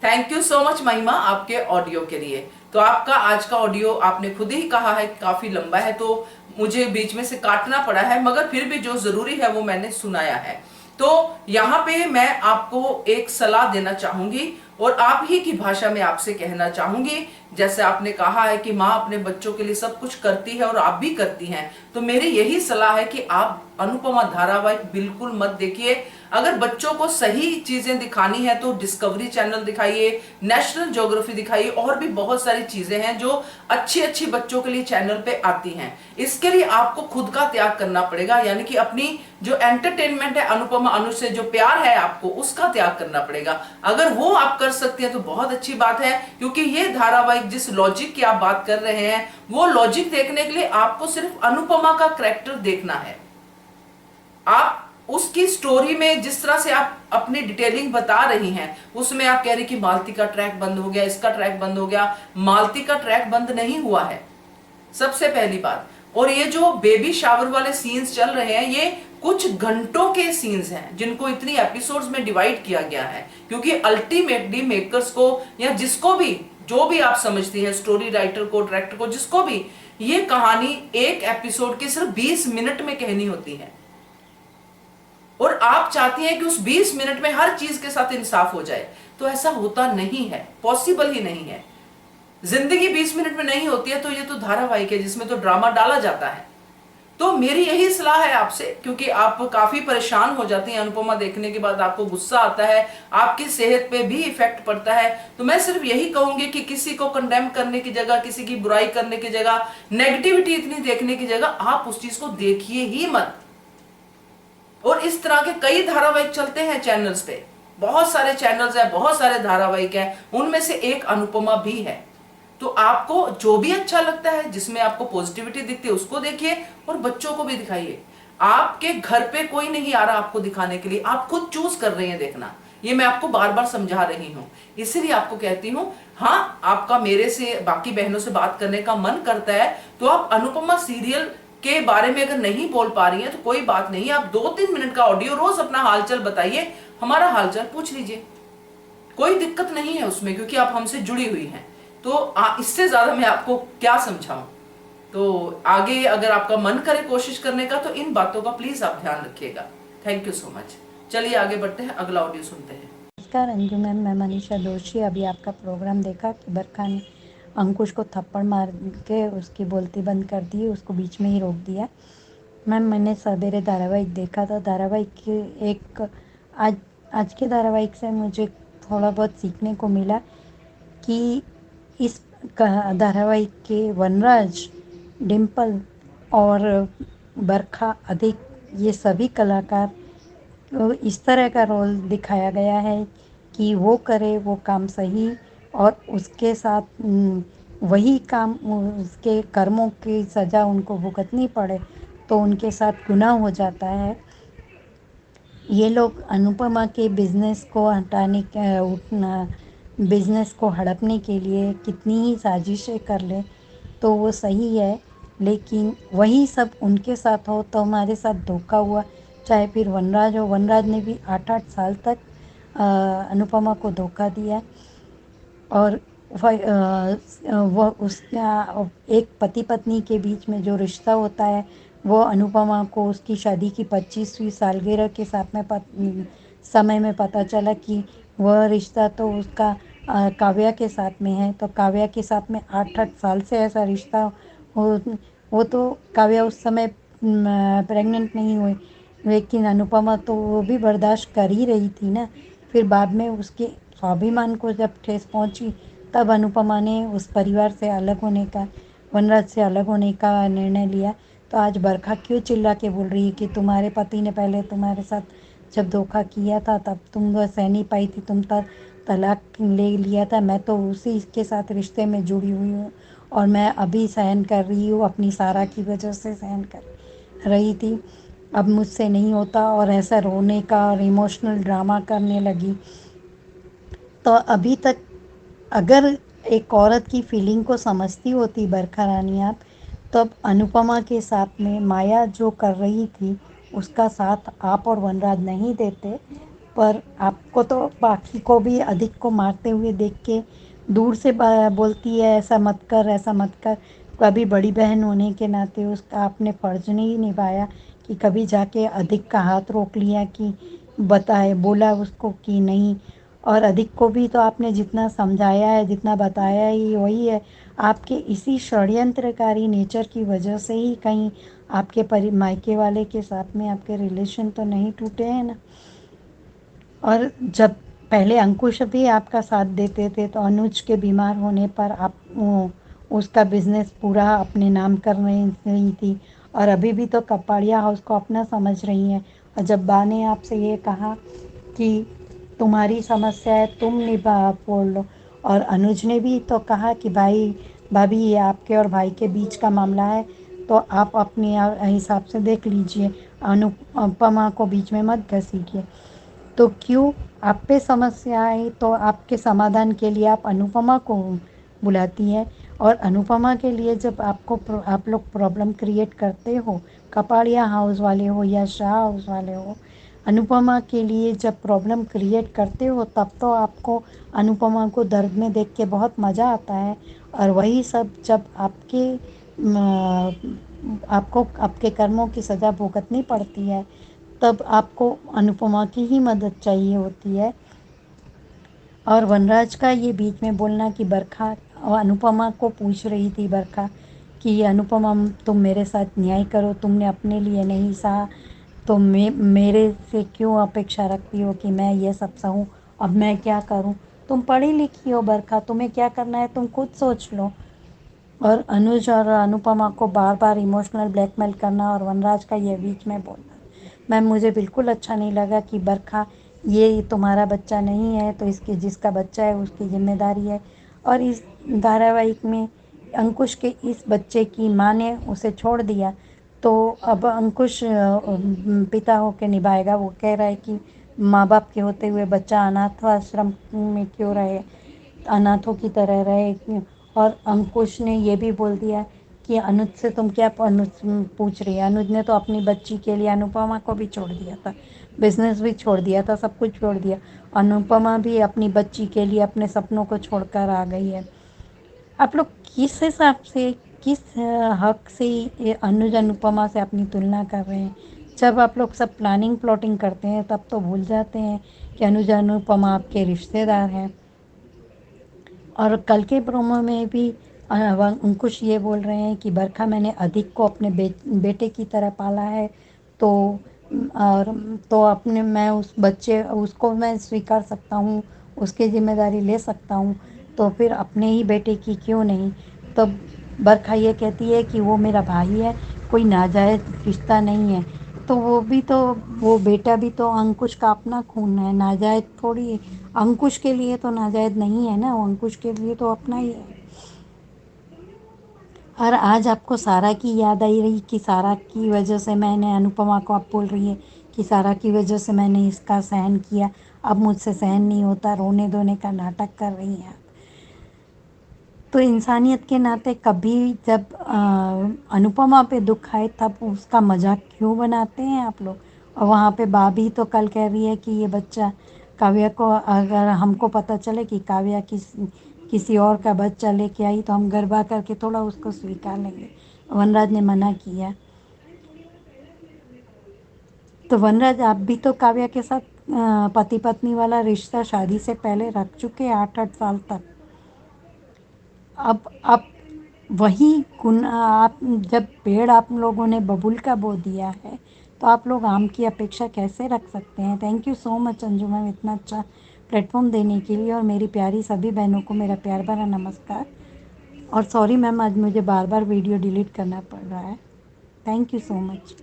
थैंक यू सो मच महिमा आपके ऑडियो के लिए। तो आपका आज का ऑडियो आपने खुद ही कहा है काफी लंबा है, तो मुझे बीच में से काटना पड़ा है, मगर फिर भी जो जरूरी है वो मैंने सुनाया है। तो यहाँ पे मैं आपको एक सलाह देना चाहूंगी और आप ही की भाषा में आपसे कहना चाहूंगी। जैसे आपने कहा है कि माँ अपने बच्चों के लिए सब कुछ करती है और आप भी करती हैं, तो मेरी यही सलाह है कि आप अनुपमा धारावाहिक बिल्कुल मत देखिए। अगर बच्चों को सही चीजें दिखानी है तो डिस्कवरी चैनल दिखाइए, नेशनल ज्योग्राफी दिखाइए, और भी बहुत सारी चीजें हैं जो अच्छी अच्छी बच्चों के लिए चैनल पे आती हैं। इसके लिए आपको खुद का त्याग करना पड़ेगा, यानी कि अपनी जो एंटरटेनमेंट है अनुपमा अनु से जो प्यार है आपको उसका त्याग करना पड़ेगा। अगर वो आप कर सकती हैं तो बहुत अच्छी बात है, क्योंकि ये धारावाहिक जिस लॉजिक की आप बात कर रहे हैं वो लॉजिक देखने के लिए आपको सिर्फ अनुपमा का कैरेक्टर देखना है। आप उसकी स्टोरी में जिस तरह से आप अपनी डिटेलिंग बता रही हैं, उसमें आप कह रही कि मालती का ट्रैक बंद हो गया, इसका ट्रैक बंद हो गया। मालती का ट्रैक बंद नहीं हुआ है, सबसे पहली बात। और ये जो बेबी शावर वाले सीन्स चल रहे हैं ये कुछ घंटों के सीन्स हैं जिनको इतनी एपिसोड्स में डिवाइड किया गया है, क्योंकि अल्टीमेटली मेकर्स को या जिसको भी, जो भी आप समझती हैं, स्टोरी राइटर को, डायरेक्टर को, जिसको भी, ये कहानी एक एपिसोड के सिर्फ 20 मिनट में कहनी होती है। और आप चाहती हैं कि उस 20 मिनट में हर चीज के साथ इंसाफ हो जाए, तो ऐसा होता नहीं है, पॉसिबल ही नहीं है। जिंदगी 20 मिनट में नहीं होती है, तो ये तो धारावाहिक है जिसमें तो ड्रामा डाला जाता है। तो मेरी यही सलाह है आपसे, क्योंकि आप काफी परेशान हो जाती हैं अनुपमा देखने के बाद, आपको गुस्सा आता है, आपकी सेहत पे भी इफेक्ट पड़ता है। तो मैं सिर्फ यही कहूंगी कि किसी को कंडेम करने की जगह, किसी की बुराई करने की जगह, नेगेटिविटी इतनी देखने की जगह आप उस चीज को देखिए ही मत। और इस तरह के कई धारावाहिक चलते हैं चैनल्स पे, बहुत सारे चैनल्स हैं, बहुत सारे धारावाहिक हैं, उनमें से एक अनुपमा भी है। तो आपको जो भी अच्छा लगता है, जिसमें आपको पॉजिटिविटी दिखती है, उसको देखिए और बच्चों को भी दिखाइए। आपके घर पे कोई नहीं आ रहा आपको दिखाने के लिए, आप खुद चूज कर रही हैं देखना। ये मैं आपको बार बार समझा रही हूं, इसीलिए आपको कहती हूं, हाँ आपका मेरे से, बाकी बहनों से बात करने का मन करता है, तो आप अनुपमा सीरियल के बारे में अगर नहीं बोल पा रही हैं तो कोई बात नहीं, आप 2-3 मिनट का ऑडियो रोज अपना हालचाल बताइए, हमारा हालचाल पूछ लीजिए, कोई दिक्कत नहीं है उसमें, क्योंकि आप हमसे जुड़ी हुई हैं। तो इससे ज्यादा मैं आपको क्या समझाऊं। तो आगे अगर आपका मन करे कोशिश करने का, तो इन बातों का प्लीज आप ध्यान रखिएगा। Thank you so much. चलिए आगे बढ़ते हैं, अगला ऑडियो सुनते हैं। नमस्कार अंजू मैम, मैं मनीषा दोषी। अभी आपका प्रोग्राम देखा कि बरखा ने अंकुश को थप्पड़ मार के उसकी बोलती बंद कर दी, उसको बीच में ही रोक दिया। मैम मैंने सवेरे धारावाहिक देखा था। धारावाहिक के एक आज आज के धारावाहिक से मुझे थोड़ा बहुत सीखने को मिला कि इस धारावाहिक के वनराज, डिम्पल और बरखा अधिक, ये सभी कलाकार इस तरह का रोल दिखाया गया है कि वो करे वो काम सही और उसके साथ वही काम, उसके कर्मों की सज़ा उनको भुगतनी पड़े तो उनके साथ गुनाह हो जाता है। ये लोग अनुपमा के बिजनेस को हटाने बिजनेस को हड़पने के लिए कितनी ही साजिशें कर ले तो वो सही है, लेकिन वही सब उनके साथ हो तो हमारे साथ धोखा हुआ। चाहे फिर वनराज हो, वनराज ने भी 8-8 साल तक अनुपमा को धोखा दिया और वो उसका एक पति पत्नी के बीच में जो रिश्ता होता है वो अनुपमा को उसकी शादी की 25वीं सालगिरह के साथ में समय में पता चला कि वह रिश्ता तो उसका काव्या के साथ में है। तो काव्या के साथ में 8-8 साल से ऐसा रिश्ता हो, वो तो काव्या उस समय प्रेग्नेंट नहीं हुई, लेकिन अनुपमा तो वो भी बर्दाश्त कर ही रही थी ना। फिर बाद में उसके स्वाभिमान को जब ठेस पहुंची तब अनुपमा ने उस परिवार से अलग होने का, वनराज से अलग होने का निर्णय लिया। तो आज बरखा क्यों चिल्ला के बोल रही है कि तुम्हारे पति ने पहले तुम्हारे साथ जब धोखा किया था तब तुम वो सह नहीं पाई थी, तुम तलाक ले लिया था। मैं तो उसी के साथ रिश्ते में जुड़ी हुई हूँ और मैं अभी सहन कर रही हूँ, अपनी सारा की वजह से सहन कर रही थी, अब मुझसे नहीं होता। और ऐसा रोने का और इमोशनल ड्रामा करने लगी। तो अभी तक अगर एक औरत की फीलिंग को समझती होती बरखा रानी आप, तब अनुपमा के साथ में माया जो कर रही थी उसका साथ आप और वनराज नहीं देते। पर आपको तो बाकी को भी अधिक को मारते हुए देख के दूर से बोलती है ऐसा मत कर, ऐसा मत कर। कभी बड़ी बहन होने के नाते उसका आपने फ़र्ज नहीं निभाया कि कभी जाके अधिक का हाथ रोक लिया कि बताए, बोला उसको कि नहीं। और अधिक को भी तो आपने जितना समझाया है, जितना बताया ही वही है। आपके इसी षड्यंत्रकारी नेचर की वजह से ही कहीं आपके मायके वाले के साथ में आपके रिलेशन तो नहीं टूटे हैं ना। और जब पहले अंकुश भी आपका साथ देते थे तो अनुज के बीमार होने पर आप उसका बिजनेस पूरा अपने नाम कर रही थी और अभी भी तो कपाड़िया हाउस को अपना समझ रही हैं। और जब बा ने आपसे ये कहा कि तुम्हारी समस्या है तुम निभा बोल लो, और अनुज ने भी तो कहा कि भाई भाभी ये आपके और भाई के बीच का मामला है तो आप अपने हिसाब से देख लीजिए, अनुपमा को बीच में मत घसीटिए। तो क्यों आप पे समस्या आई तो आपके समाधान के लिए आप अनुपमा को बुलाती हैं। और अनुपमा के लिए जब आप लोग प्रॉब्लम क्रिएट करते हो, कपाड़िया हाउस वाले हो या शाह हाउस वाले हो, अनुपमा के लिए जब प्रॉब्लम क्रिएट करते हो तब तो आपको अनुपमा को दर्द में देख के बहुत मज़ा आता है। और वही सब जब आपको आपके कर्मों की सज़ा भुगतनी पड़ती है तब आपको अनुपमा की ही मदद चाहिए होती है। और वनराज का ये बीच में बोलना कि बरखा और अनुपमा को पूछ रही थी बरखा कि अनुपमा तुम मेरे साथ न्याय करो, तुमने अपने लिए नहीं सहा तो मेरे से क्यों अपेक्षा रखती हो कि मैं ये सब सहूँ, अब मैं क्या करूँ। तुम पढ़ी लिखी हो बरखा, तुम्हें क्या करना है तुम खुद सोच लो। और अनुज और अनुपमा को बार बार इमोशनल ब्लैकमेल करना और वनराज का ये बीच में बोलना, मैम मुझे बिल्कुल अच्छा नहीं लगा कि बरखा ये तुम्हारा बच्चा नहीं है तो इसके जिसका बच्चा है उसकी जिम्मेदारी है। और इस धारावाहिक में अंकुश के इस बच्चे की माँ ने उसे छोड़ दिया तो अब अंकुश पिता होकर निभाएगा। वो कह रहा है कि माँ बाप के होते हुए बच्चा अनाथ आश्रम में क्यों रहे, अनाथों की तरह रहे। और अंकुश ने ये भी बोल दिया कि अनुज से तुम क्या पूछ रही है। अनुज ने तो अपनी बच्ची के लिए अनुपमा को भी छोड़ दिया था, बिजनेस भी छोड़ दिया था, सब कुछ छोड़ दिया। अनुपमा भी अपनी बच्ची के लिए अपने सपनों को छोड़कर आ गई है। आप लोग किस हिसाब से, किस हक से ये अनुज अनुपमा से अपनी तुलना कर रहे हैं। जब आप लोग सब प्लानिंग प्लॉटिंग करते हैं तब तो भूल जाते हैं कि अनुजा अनुपमा आपके रिश्तेदार हैं। और कल के प्रोमो में भी अंकुश ये बोल रहे हैं कि बरखा मैंने अधिक को अपने बेटे की तरह पाला है, तो और तो अपने मैं उस बच्चे उसको मैं स्वीकार सकता हूँ, उसकी जिम्मेदारी ले सकता हूँ, तो फिर अपने ही बेटे की क्यों नहीं। तो बरखा ये कहती है कि वो मेरा भाई है, कोई नाजायज़ रिश्ता नहीं है। तो वो भी तो, वो बेटा भी तो अंकुश का अपना खून है, नाजायज़ थोड़ी है। अंकुश के लिए तो नाजायज़ नहीं है ना, वो अंकुश के लिए तो अपना ही है। और आज आपको सारा की याद आई रही कि सारा की वजह से मैंने, अनुपमा को आप बोल रही है कि सारा की वजह से मैंने इसका सहन किया, अब मुझसे सहन नहीं होता, रोने धोने का नाटक कर रही हैं आप। तो इंसानियत के नाते कभी जब अनुपमा पे दुख आए तब उसका मजाक क्यों बनाते हैं आप लोग। और वहाँ पे भाभी तो कल कह रही है कि ये बच्चा काव्या को, अगर हमको पता चले कि काव्या किसी और का बच्चा लेके आई तो हम गरबा करके थोड़ा उसको स्वीकार लेंगे। वनराज ने मना किया। तो वनराज, आप भी तो काव्या के साथ पति पत्नी वाला रिश्ता शादी से पहले रख चुके 8-8 साल तक। अब वही गुण, आप जब पेड़ आप लोगों ने बबूल का बो दिया है तो आप लोग आम की अपेक्षा कैसे रख सकते हैं। Thank you so much Anju ma'am, इतना अच्छा प्लेटफॉर्म देने के लिए। और मेरी प्यारी सभी बहनों को मेरा प्यार भरा नमस्कार। और सॉरी मैम, आज मुझे बार बार वीडियो डिलीट करना पड़ रहा है। Thank you so much.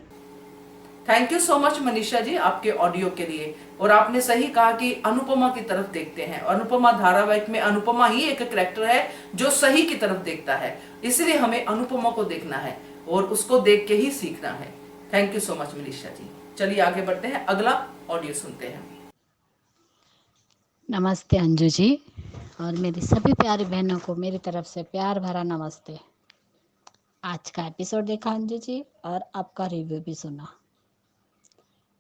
Thank you so much Manisha ji आपके ऑडियो के लिए। और आपने सही कहा कि अनुपमा की तरफ देखते हैं। अनुपमा धारावाहिक में अनुपमा ही एक करेक्टर है जो सही की तरफ देखता है, इसलिए हमें अनुपमा को देखना है और उसको देख के ही सीखना है। Thank you so much Manisha ji. चलिए आगे बढ़ते हैं, अगला ऑडियो सुनते हैं। नमस्ते अंजू जी, और मेरी सभी प्यारी बहनों को मेरी तरफ से प्यार भरा नमस्ते। आज का एपिसोड देखा अंजू जी, और आपका रिव्यू भी सुना।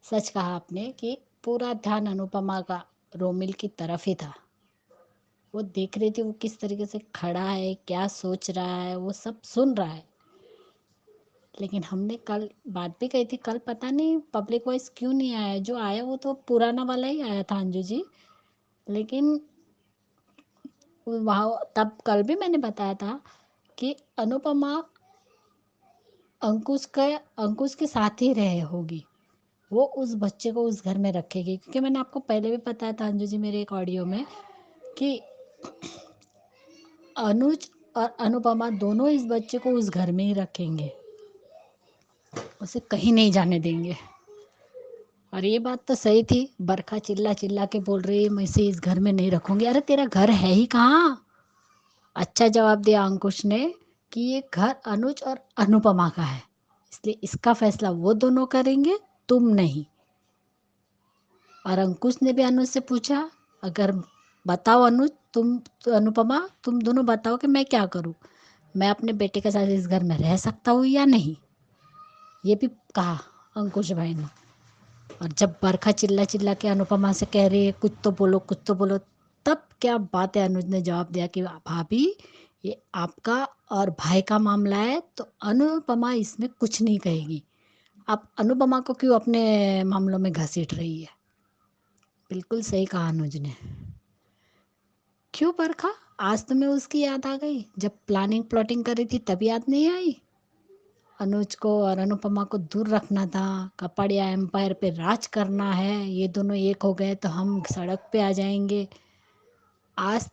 सच कहा आपने कि पूरा ध्यान अनुपमा का रोमिल की तरफ ही था। वो देख रही थी वो किस तरीके से खड़ा है, क्या सोच रहा है, वो सब सुन रहा है। लेकिन हमने कल बात भी कही थी, कल पता नहीं पब्लिक वॉइस क्यों नहीं आया। जो आया वो तो पुराना वाला ही आया था अंजू जी। लेकिन वहाँ तब कल भी मैंने बताया था कि अनुपमा अंकुश के साथ ही रहे होगी। वो उस बच्चे को उस घर में रखेगी, क्योंकि मैंने आपको पहले भी बताया था अंजू जी मेरे एक ऑडियो में कि अनुज और अनुपमा दोनों इस बच्चे को उस घर में ही रखेंगे, उसे कहीं नहीं जाने देंगे। और ये बात तो सही थी। बरखा चिल्ला चिल्ला के बोल रही है मैं इसे इस घर में नहीं रखूंगी। अरे तेरा घर है ही कहाँ। अच्छा जवाब दिया अंकुश ने कि ये घर अनुज और अनुपमा का है, इसलिए इसका फैसला वो दोनों करेंगे, तुम नहीं। और अंकुश ने भी अनुज से पूछा, अगर बताओ अनुज, तुम तो अनुपमा, तुम दोनों बताओ कि मैं क्या करूं, मैं अपने बेटे के साथ इस घर में रह सकता हूँ या नहीं। ये भी कहा अंकुश भाई ने। और जब बरखा चिल्ला चिल्ला के अनुपमा से कह रही है कुछ तो बोलो कुछ तो बोलो, तब क्या बात है, अनुज ने जवाब दिया कि भाभी ये आपका और भाई का मामला है, तो अनुपमा इसमें कुछ नहीं कहेगी। आप अनुपमा को क्यों अपने मामलों में घसीट रही है। बिल्कुल सही कहा अनुज ने। क्यों बरखा, आज तुम्हें उसकी याद आ गई? जब प्लानिंग प्लॉटिंग कर रही थी तब याद नहीं आई? अनुज को और अनुपमा को दूर रखना था, कपड़िया एम्पायर पे राज करना है, ये दोनों एक हो गए तो हम सड़क पे आ जाएंगे। आज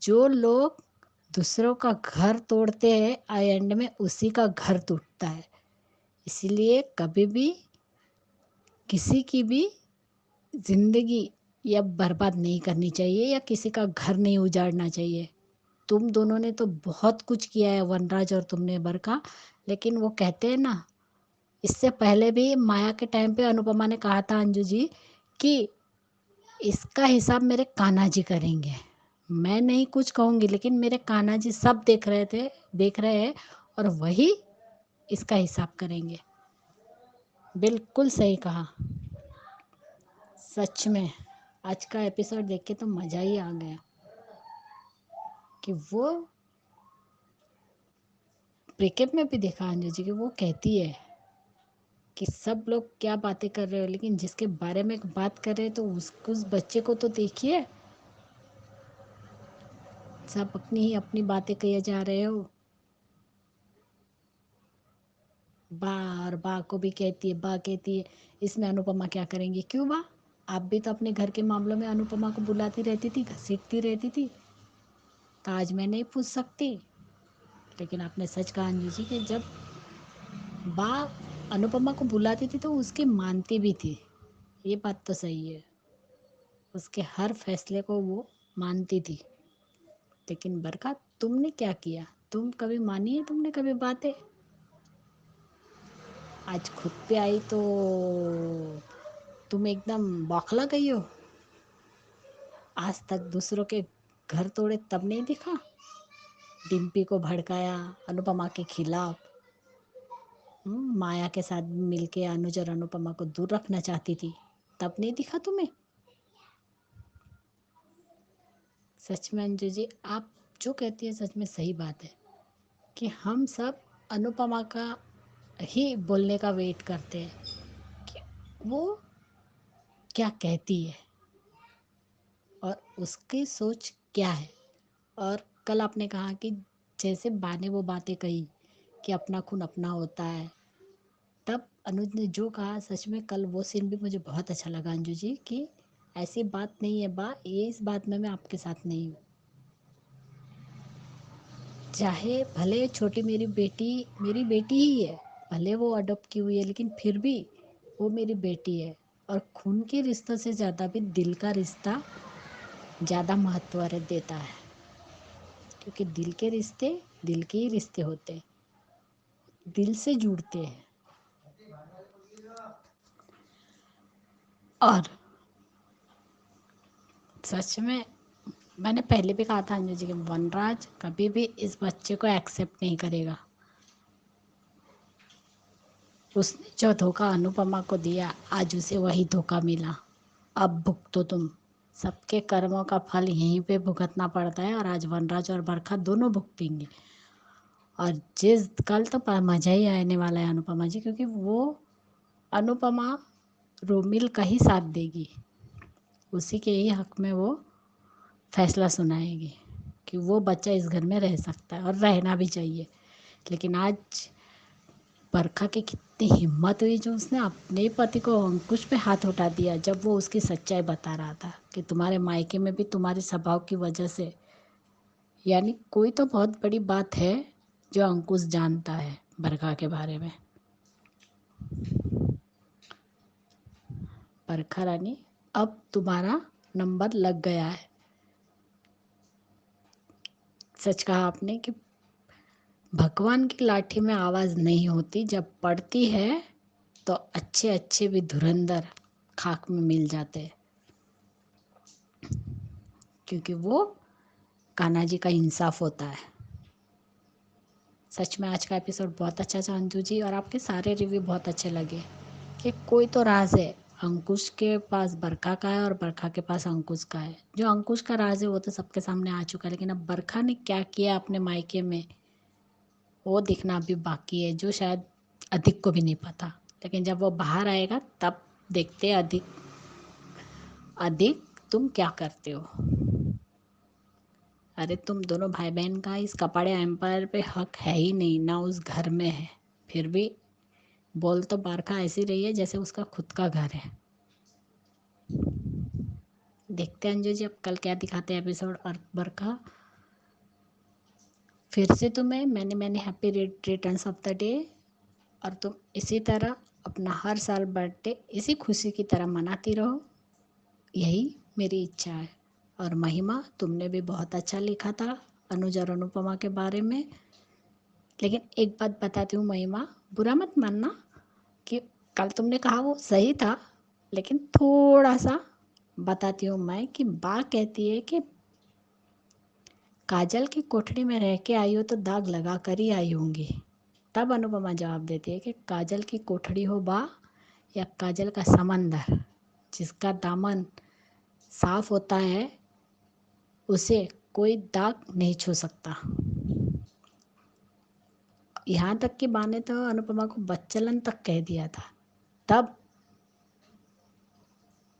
जो लोग दूसरों का घर तोड़ते हैं, एंड में उसी का घर टूटता है। इसीलिए कभी भी किसी की भी जिंदगी या बर्बाद नहीं करनी चाहिए, या किसी का घर नहीं उजाड़ना चाहिए। तुम दोनों ने तो बहुत कुछ किया है वनराज और तुमने बरखा, लेकिन वो कहते हैं ना, इससे पहले भी माया के टाइम पे अनुपमा ने कहा था अंजू जी कि इसका हिसाब मेरे कान्हा जी करेंगे, मैं नहीं कुछ कहूँगी, लेकिन मेरे कान्हा जी सब देख रहे हैं, और वही इसका हिसाब करेंगे। बिल्कुल सही कहा। सच में आज का एपिसोड देख के तो मज़ा ही आ गया कि वो ब्रेकअप में भी देखा अंजू जी कि वो कहती है कि सब लोग क्या बातें कर रहे हो, लेकिन जिसके बारे में बात कर रहे हैं तो उस बच्चे को तो देखिए। सब अपनी ही अपनी बातें किए जा रहे हो। बा और बा को भी कहती है, बा कहती है इसमें अनुपमा क्या करेंगी। क्यों बा, आप भी तो अपने घर के मामलों में अनुपमा को बुलाती रहती थी, घसीटती रहती थी। तो आज मैं नहीं पूछ सकती। लेकिन आपने सच कहा अंजू जी कि जब बा अनुपमा को बुलाती थी तो उसकी मानती भी थी। ये बात तो सही है, उसके हर फैसले को वो मानती थी। लेकिन बरखा, तुमने क्या किया? तुम कभी मानी है तुमने कभी बातें? आज खुद पे आई तो तुम एकदम बौखला गई हो। आज तक दूसरों के घर तोड़े तब नहीं दिखा? डिम्पी को भड़काया अनुपमा के खिलाफ। माया के साथ मिलके अनुज और अनुपमा को दूर रखना चाहती थी, तब नहीं दिखा तुम्हें? सच में अंजू जी, आप जो कहती है सच में सही बात है कि हम सब अनुपमा का ही बोलने का वेट करते हैं कि वो क्या कहती है और उसकी सोच क्या है। और कल आपने कहा कि जैसे बा ने वो बातें कही कि अपना खून अपना होता है, तब अनुज ने जो कहा, सच में कल वो सीन भी मुझे बहुत अच्छा लगा अंजू जी कि ऐसी बात नहीं है बा, ये इस बात में मैं आपके साथ नहीं हूँ। चाहे भले छोटी मेरी बेटी ही है, भले वो अडॉप्ट की हुई है, लेकिन फिर भी वो मेरी बेटी है। और खून के रिश्तों से ज़्यादा भी दिल का रिश्ता ज़्यादा महत्व देता है, क्योंकि दिल के रिश्ते दिल के ही रिश्ते होते हैं, दिल से जुड़ते हैं। और सच में मैंने पहले भी कहा था अंजू जी कि वनराज कभी भी इस बच्चे को एक्सेप्ट नहीं करेगा। उसने जो धोखा अनुपमा को दिया, आज उसे वही धोखा मिला। अब भुगतो तुम। सबके कर्मों का फल यहीं पे भुगतना पड़ता है, और आज वनराज और बरखा दोनों भुगतेंगे। और जिस कल तो मज़ा ही आने वाला है अनुपमा जी, क्योंकि वो अनुपमा रोमिल का ही साथ देगी, उसी के ही हक में वो फैसला सुनाएगी कि वो बच्चा इस घर में रह सकता है और रहना भी चाहिए। लेकिन आज बरखा की कितनी हिम्मत हुई जो उसने अपने पति को अंकुश पे हाथ उठा दिया, जब वो उसकी सच्चाई बता रहा था कि तुम्हारे मायके में भी तुम्हारे स्वभाव की वजह से, यानी कोई तो बहुत बड़ी बात है जो अंकुश जानता है बरखा के बारे में। बरखा रानी, अब तुम्हारा नंबर लग गया है। सच कहा आपने कि भगवान की लाठी में आवाज़ नहीं होती, जब पड़ती है तो अच्छे अच्छे भी धुरंधर खाक में मिल जाते हैं, क्योंकि वो कान्हा जी का इंसाफ होता है। सच में आज का एपिसोड बहुत अच्छा था अंजू जी, और आपके सारे रिव्यू बहुत अच्छे लगे कि कोई तो राज है। अंकुश के पास बरखा का है और बरखा के पास अंकुश का है। जो अंकुश का राज है वो तो सबके सामने आ चुका है, लेकिन अब बरखा ने क्या किया अपने मायके में वो दिखना अभी बाकी है, जो शायद अधिक को भी नहीं पता। लेकिन जब वो बाहर आएगा तब देखते हैं अधिक तुम क्या करते हो। अरे तुम दोनों भाई बहन का इस कपाड़े एम्पायर पे हक है ही नहीं, ना उस घर में है। फिर भी बोल तो बरखा ऐसी रही है जैसे उसका खुद का घर है। देखते हैं अंजू जी अब कल क्या दिखाते हैं एपिसोड। और बरखा, फिर से तुम्हें मैंने happy returns of the day. और तुम इसी तरह अपना हर साल बर्थडे इसी खुशी की तरह मनाती रहो, यही मेरी इच्छा है। और महिमा, तुमने भी बहुत अच्छा लिखा था अनुज और अनुपमा के बारे में। लेकिन एक बात बताती हूँ महिमा, बुरा मत मानना कि कल तुमने कहा वो सही था, लेकिन थोड़ा सा बताती हूँ मैं कि बा कहती है कि काजल की कोठरी में रह के आई हो तो दाग लगा कर ही आई होंगी। तब अनुपमा जवाब देती है कि काजल की कोठरी हो बा या काजल का समंदर, जिसका दामन साफ होता है उसे कोई दाग नहीं छू सकता। यहाँ तक कि बा ने तो अनुपमा को बच्चलन तक कह दिया था तब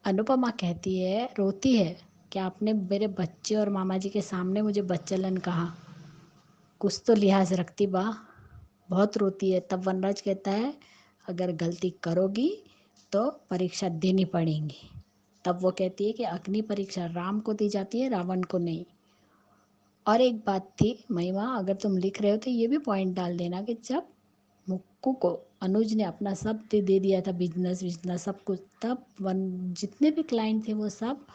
अनुपमा कहती है, रोती है कि आपने मेरे बच्चे और मामा जी के सामने मुझे बच्चलन कहा, कुछ तो लिहाज रखती बा। बहुत रोती है। तब वनराज कहता है, अगर गलती करोगी तो परीक्षा देनी पड़ेगी। तब वो कहती है कि अग्नि परीक्षा राम को दी जाती है, रावण को नहीं। और एक बात थी महिमा, अगर तुम लिख रहे हो तो ये भी पॉइंट डाल देना कि जब मुक्कू को अनुज ने अपना सब दे दिया था, बिजनेस सब कुछ, तब जितने भी क्लाइंट थे वो सब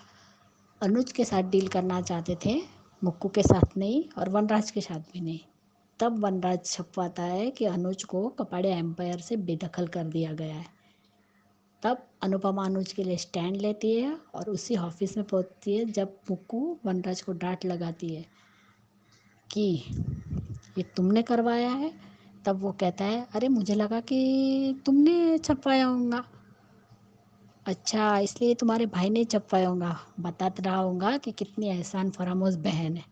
अनुज के साथ डील करना चाहते थे, मुक्कू के साथ नहीं और वनराज के साथ भी नहीं। तब वनराज छपवाता है कि अनुज को कपाड़े एम्पायर से बेदखल कर दिया गया है। तब अनुपमा अनुज के लिए स्टैंड लेती है और उसी ऑफिस में पहुंचती है जब मुक्कू वनराज को डांट लगाती है कि ये तुमने करवाया है। तब वो कहता है, अरे मुझे लगा कि तुमने छपवाया होगा। अच्छा, इसलिए तुम्हारे भाई ने छपवाया होगा, बताता रहा होगा कि कितनी एहसान फरामोश बहन है।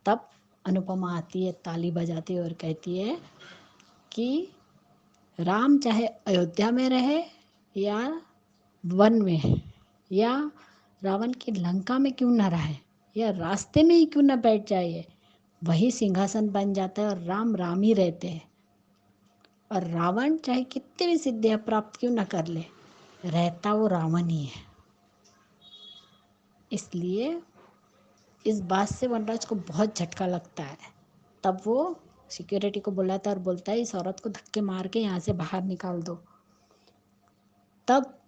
तब अनुपमा आती है ताली बजाती है और कहती है कि राम चाहे अयोध्या में रहे या वन में, या रावण की लंका में क्यों ना रहे, या रास्ते में ही क्यों ना बैठ जाए, वही सिंहासन बन जाता है और राम राम ही रहते हैं। और रावण चाहे कितनी भी सिद्धियां प्राप्त क्यों ना कर ले, रहता वो रावण ही है। इसलिए इस बात से वनराज को बहुत झटका लगता है। तब वो सिक्योरिटी को बुलाता है और बोलता है, इस औरत को धक्के मार के यहाँ से बाहर निकाल दो। तब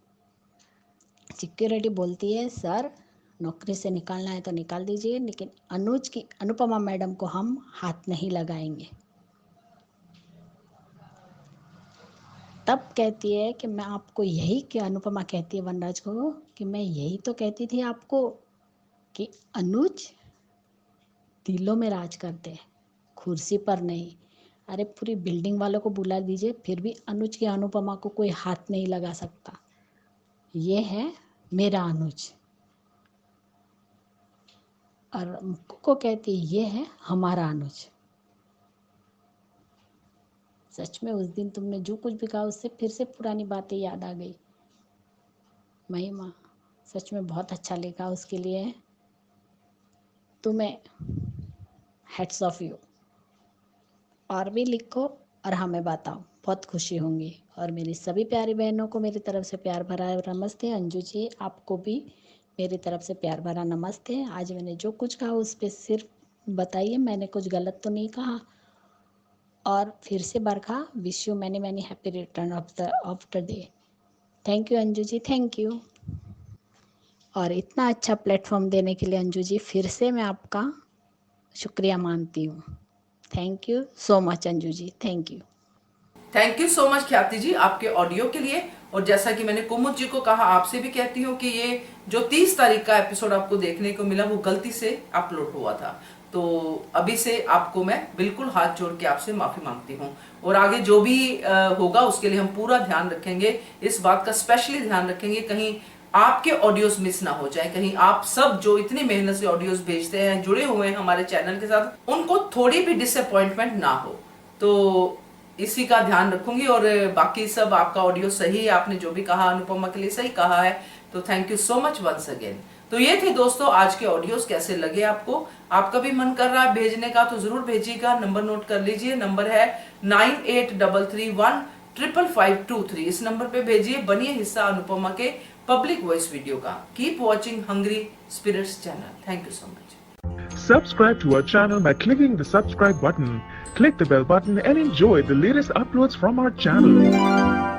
सिक्योरिटी बोलती है, सर नौकरी से निकालना है तो निकाल दीजिए, लेकिन अनुज की अनुपमा मैडम को हम हाथ नहीं लगाएंगे। तब कहती है कि मैं आपको यही, कि अनुपमा कहती है वनराज को कि मैं यही तो कहती थी आपको कि अनुज दिलों में राज करते हैं, कुर्सी पर नहीं। अरे पूरी बिल्डिंग वालों को बुला दीजिए, फिर भी अनुज की अनुपमा को कोई हाथ नहीं लगा सकता। ये है मेरा अनुज। और मुक्कू को कहती है, ये है हमारा अनुज। सच में उस दिन तुमने जो कुछ भी कहा उससे फिर से पुरानी बातें याद आ गई। महिमा सच में बहुत अच्छा लिखा, उसके लिए तुम्हें हेड्स ऑफ यू। और भी लिखो और हमें बताओ, बहुत खुशी होंगी। और मेरी सभी प्यारी बहनों को मेरी तरफ से प्यार भरा नमस्ते। अंजू जी, आपको भी मेरी तरफ से प्यार भरा नमस्ते। आज मैंने जो कुछ कहा उस पर सिर्फ बताइए, मैंने कुछ गलत तो नहीं कहा। और फिर से Barkha, wish you many many happy return of the day. Thank you Anju ji, thank you. और इतना अच्छा प्लेटफॉर्म देने के लिए अंजू जी फिर से मैं आपका शुक्रिया मानती हूँ। Thank you so much Anju ji, thank you. Thank you so much Khyati ji आपके ऑडियो के लिए। और जैसा कि मैंने कुमुद जी को कहा, आपसे भी कहती हूँ कि ये जो 30 तारीख का एपिसोड आपको देखने को मिला वो गलती से अपलोड हुआ था, तो अभी से आपको मैं बिल्कुल हाथ जोड़ के आपसे माफी मांगती हूँ। और आगे जो भी होगा उसके लिए हम पूरा ध्यान रखेंगे, इस बात का स्पेशली ध्यान रखेंगे कहीं आपके ऑडियोज मिस ना हो जाए, कहीं आप सब जो इतनी मेहनत से ऑडियोज भेजते हैं, जुड़े हुए हैं हमारे चैनल के साथ, उनको थोड़ी भी डिसअपॉइंटमेंट ना हो। तो इसी का ध्यान रखूंगी। और बाकी सब आपका ऑडियो सही है, आपने जो भी कहा अनुपमा के लिए सही कहा है, तो thank you so much once again. तो ये थे दोस्तों आज के ऑडियोज, कैसे लगे आपको? आपका भी मन कर रहा है भेजने का तो जरूर भेजिएगा। नंबर नोट कर लीजिए, नंबर है 9833155523। इस नंबर पे भेजिए, बनिए हिस्सा अनुपमा के पब्लिक वॉइस वीडियो का। Keep watching Hungry Spirits channel. Thank you so much. Subscribe to our channel by clicking the subscribe button. Click the bell button and enjoy the latest uploads from our channel.